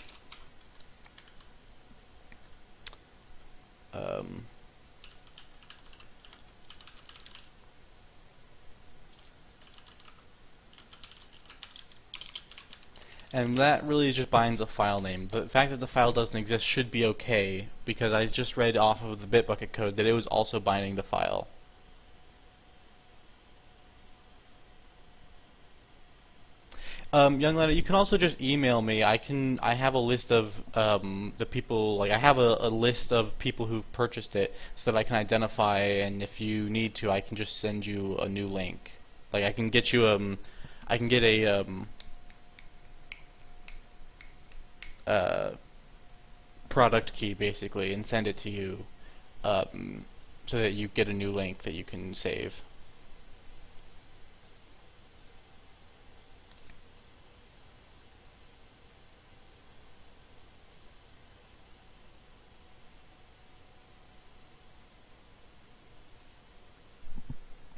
And that really just binds a file name. The fact that the file doesn't exist should be okay, because I just read off of the Bitbucket code that it was also binding the file. Young lady, you can also just email me. I have a list of the people, like I have a list of people who've purchased it so that I can identify, and if you need to, I can just send you a new link. Like I can get you I can get a product key basically and send it to you so that you get a new link that you can save.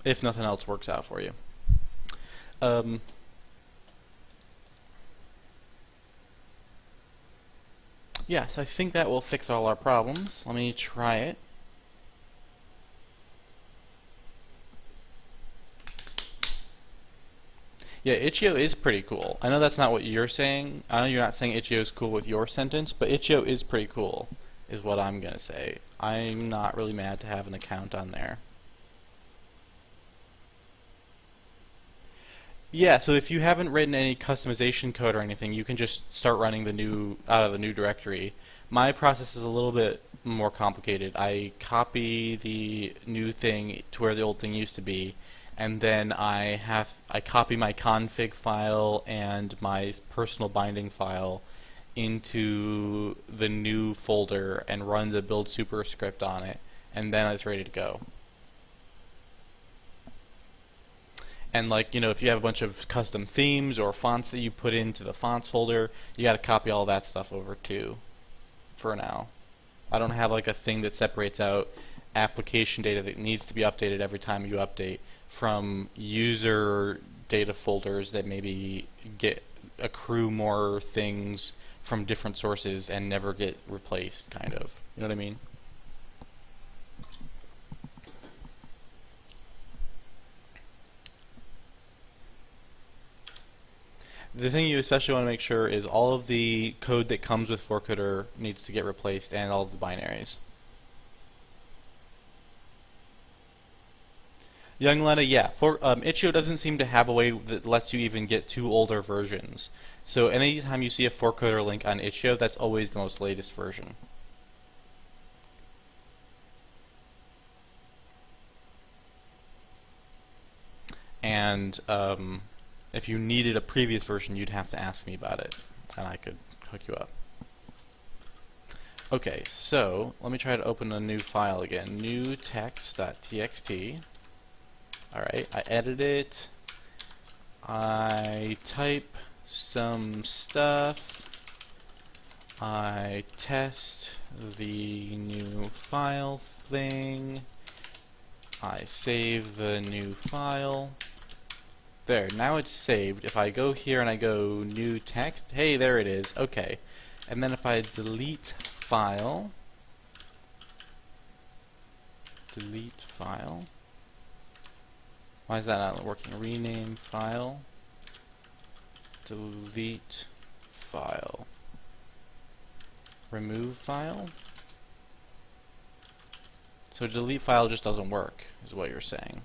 If nothing else works out for you. Yes, I think that will fix all our problems. Let me try it. Yeah, Itch.io is pretty cool. I know that's not what you're saying. I know you're not saying Itch.io is cool with your sentence, but Itch.io is pretty cool, is what I'm gonna say. I'm not really mad to have an account on there. Yeah, so if you haven't written any customization code or anything, you can just start running the new out of the new directory. My process is a little bit more complicated. I copy the new thing to where the old thing used to be, and then I copy my config file and my personal binding file into the new folder and run the build super script on it, and then it's ready to go. And like, if you have a bunch of custom themes or fonts that you put into the fonts folder, you got to copy all that stuff over too for now. I don't have like a thing that separates out application data that needs to be updated every time you update from user data folders that maybe accrue more things from different sources and never get replaced, kind of. You know what I mean? The thing you especially want to make sure is all of the code that comes with 4coder needs to get replaced, and all of the binaries. Young Lena, yeah. Itch.io doesn't seem to have a way that lets you even get to older versions. So anytime you see a 4coder link on Itch.io, that's always the most latest version. And if you needed a previous version, you'd have to ask me about it, and I could hook you up. Okay, so let me try to open a new file again. New text.txt. Alright, I edit it. I type some stuff. I test the new file thing. I save the new file. There, now it's saved. If I go here and I go new text, hey, there it is. Okay. And then if I delete file, why is that not working? Rename file, delete file, remove file. So delete file just doesn't work, is what you're saying.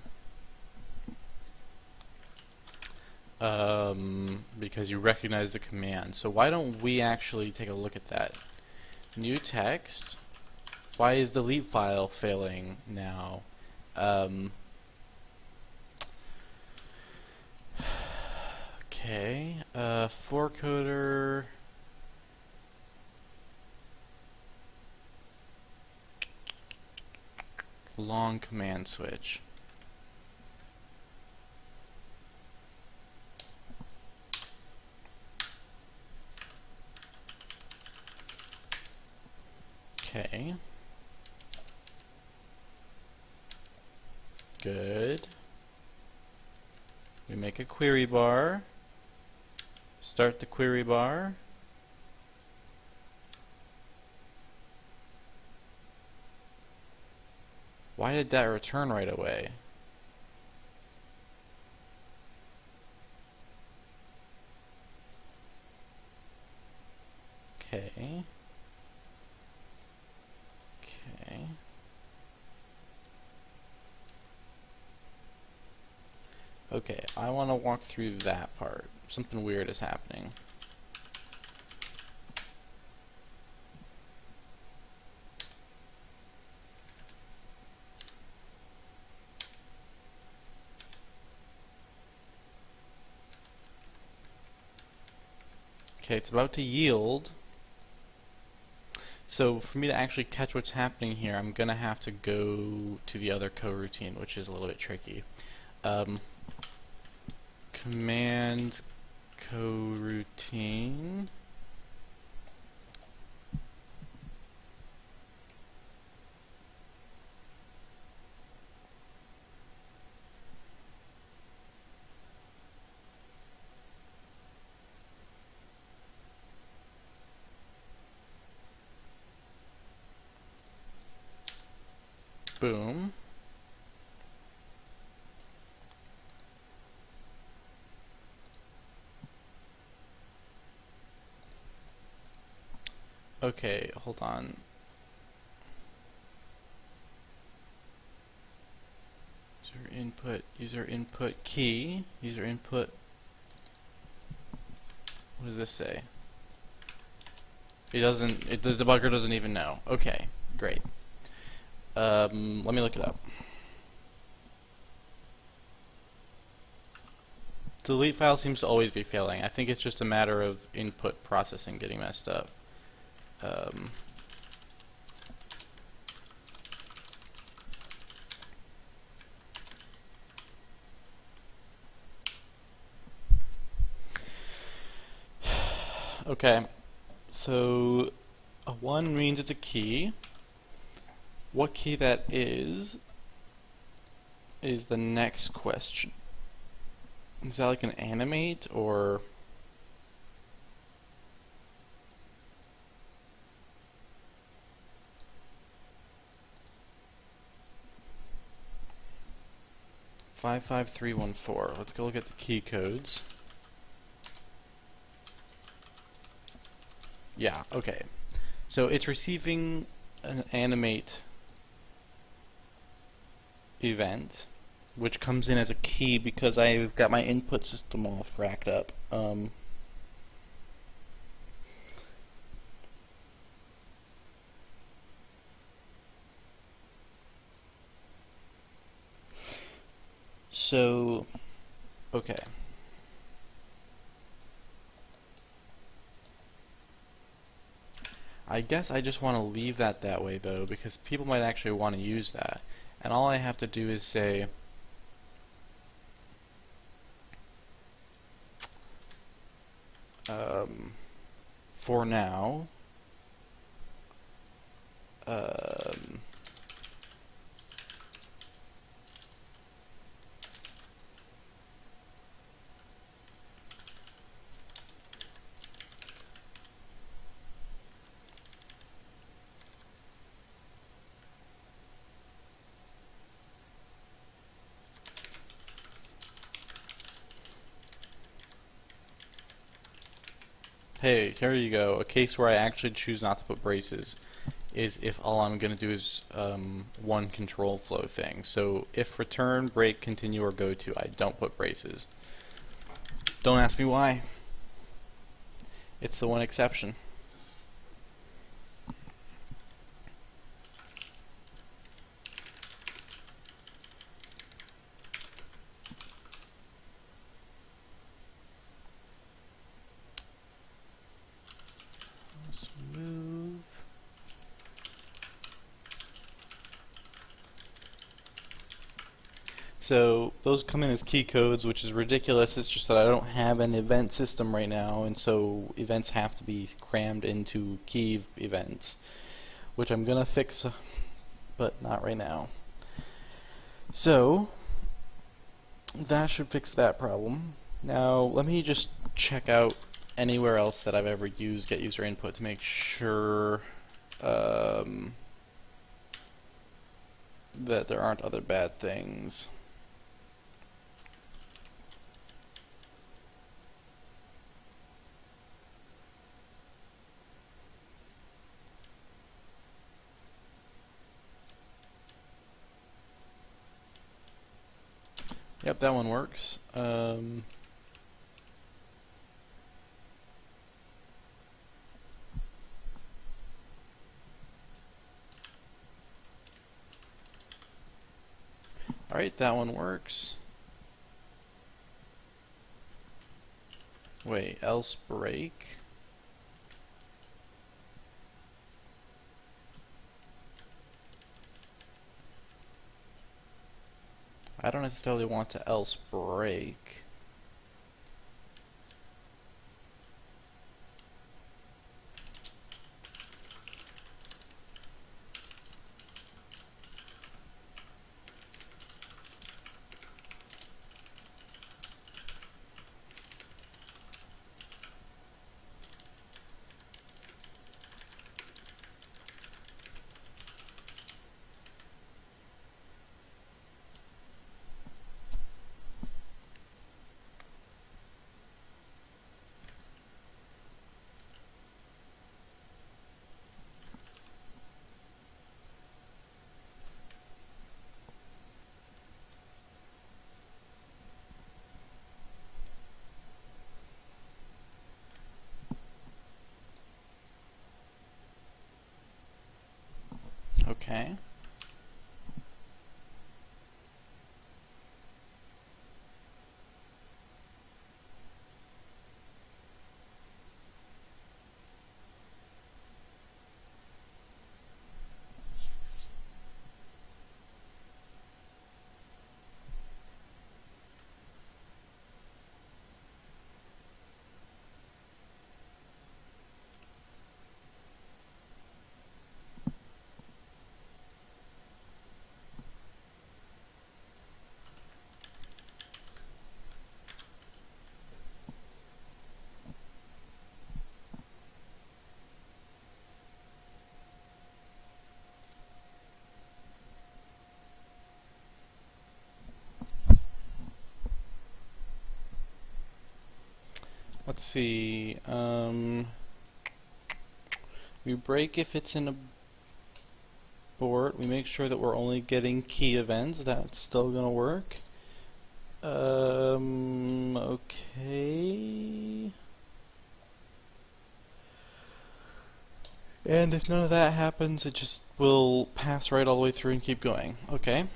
Because you recognize the command. So why don't we actually take a look at that? New text. Why is delete file failing now? Okay. 4coder. Long command switch. Okay. Good. We make a query bar. Start the query bar. Why did that return right away? Okay. Okay. Okay, I want to walk through that part. Something weird is happening. Okay, it's about to yield. So for me to actually catch what's happening here, I'm gonna have to go to the other coroutine, which is a little bit tricky. Command coroutine. Boom. Okay, hold on. User input key, user input What does this say? It doesn't. The debugger doesn't even know. Okay, great. Let me look it up. Delete file seems to always be failing. I think it's just a matter of input processing getting messed up. Okay, so a 1 means it's a key. What key that is the next question. Is that like an animate or... (55314). Let's go look at the key codes. Yeah, okay. So it's receiving an animate event, which comes in as a key because I've got my input system all fracked up. So, okay. I guess I just want to leave that way though, because people might actually want to use that. And all I have to do is say for now hey, here you go. A case where I actually choose not to put braces is if all I'm going to do is one control flow thing. So if return, break, continue, or go to, I don't put braces. Don't ask me why. It's the one exception. So those come in as key codes, which is ridiculous. It's just that I don't have an event system right now, and so events have to be crammed into key events, which I'm gonna fix, but not right now. So that should fix that problem. Now let me just check out anywhere else that I've ever used get user input to make sure that there aren't other bad things. Yep, that one works. Alright, that one works. Wait, else break? I don't necessarily want to else break. Okay. Let's see. We break if it's in a board. We make sure that we're only getting key events. That's still gonna work. Okay. And if none of that happens, it just will pass right all the way through and keep going. Okay.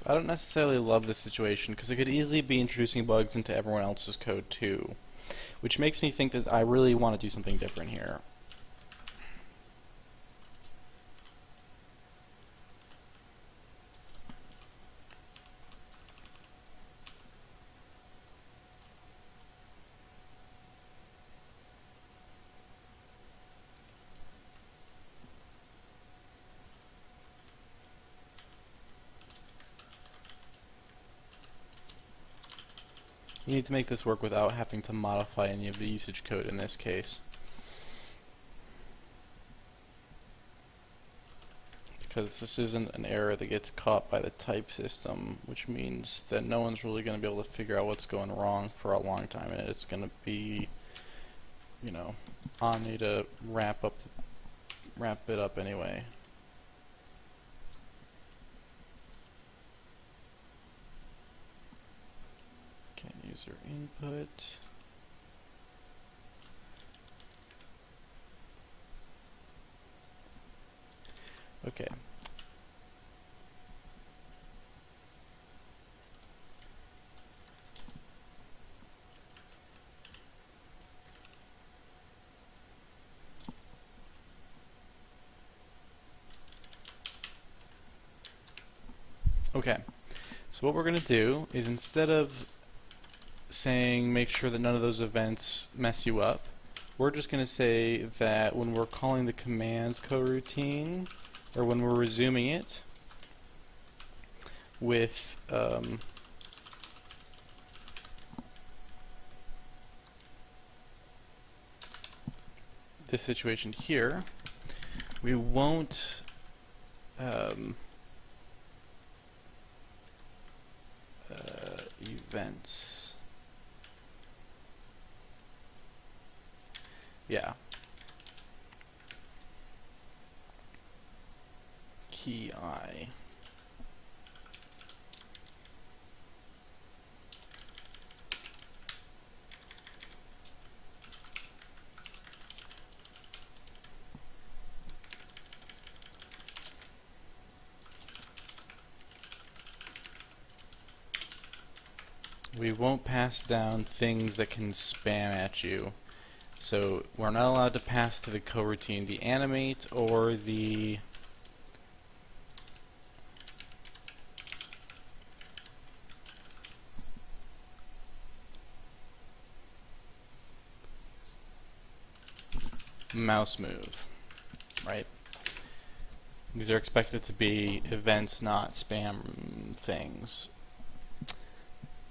I don't necessarily love this situation because it could easily be introducing bugs into everyone else's code too, which makes me think that I really want to do something different here. We need to make this work without having to modify any of the usage code in this case. Because this isn't an error that gets caught by the type system, which means that no one's really going to be able to figure out what's going wrong for a long time, and it's going to be, you know, on me to wrap it up anyway. Okay, user input. Okay. Okay. So what we're going to do is, instead of saying make sure that none of those events mess you up, we're just going to say that when we're calling the command coroutine, or when we're resuming it with this situation here, we won't events. Yeah. Key I. We won't pass down things that can spam at you. So we're not allowed to pass to the coroutine the animate or the mouse move, right? These are expected to be events, not spam things.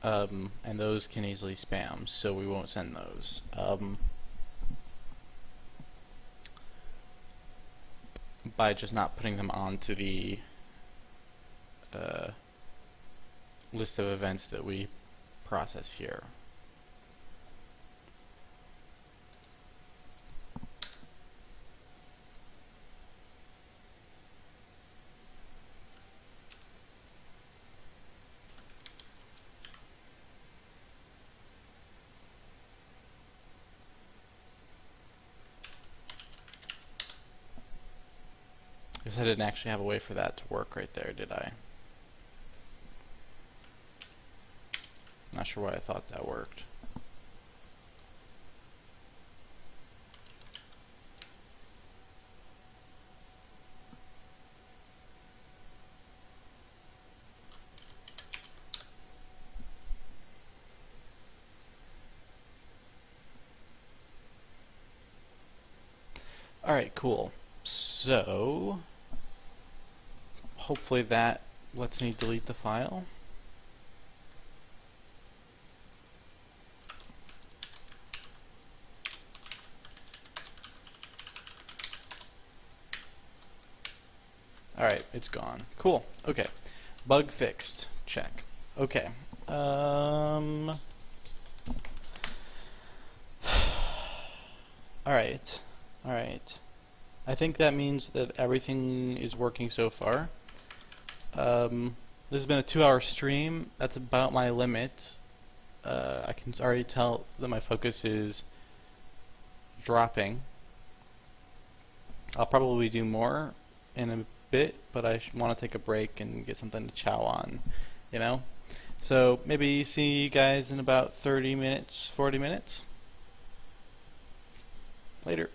And those can easily spam, so we won't send those. By just not putting them onto the list of events that we process here. I guess I didn't actually have a way for that to work right there, did I? Not sure why I thought that worked. Alright, cool. So hopefully that lets me delete the file. Alright, it's gone. Cool. Okay. Bug fixed. Check. Okay. Alright. Alright. I think that means that everything is working so far. This has been a 2-hour stream. That's about my limit. I can already tell that my focus is dropping. I'll probably do more in a bit, but I want to take a break and get something to chow on, you know? So maybe see you guys in about 30 minutes, 40 minutes. Later.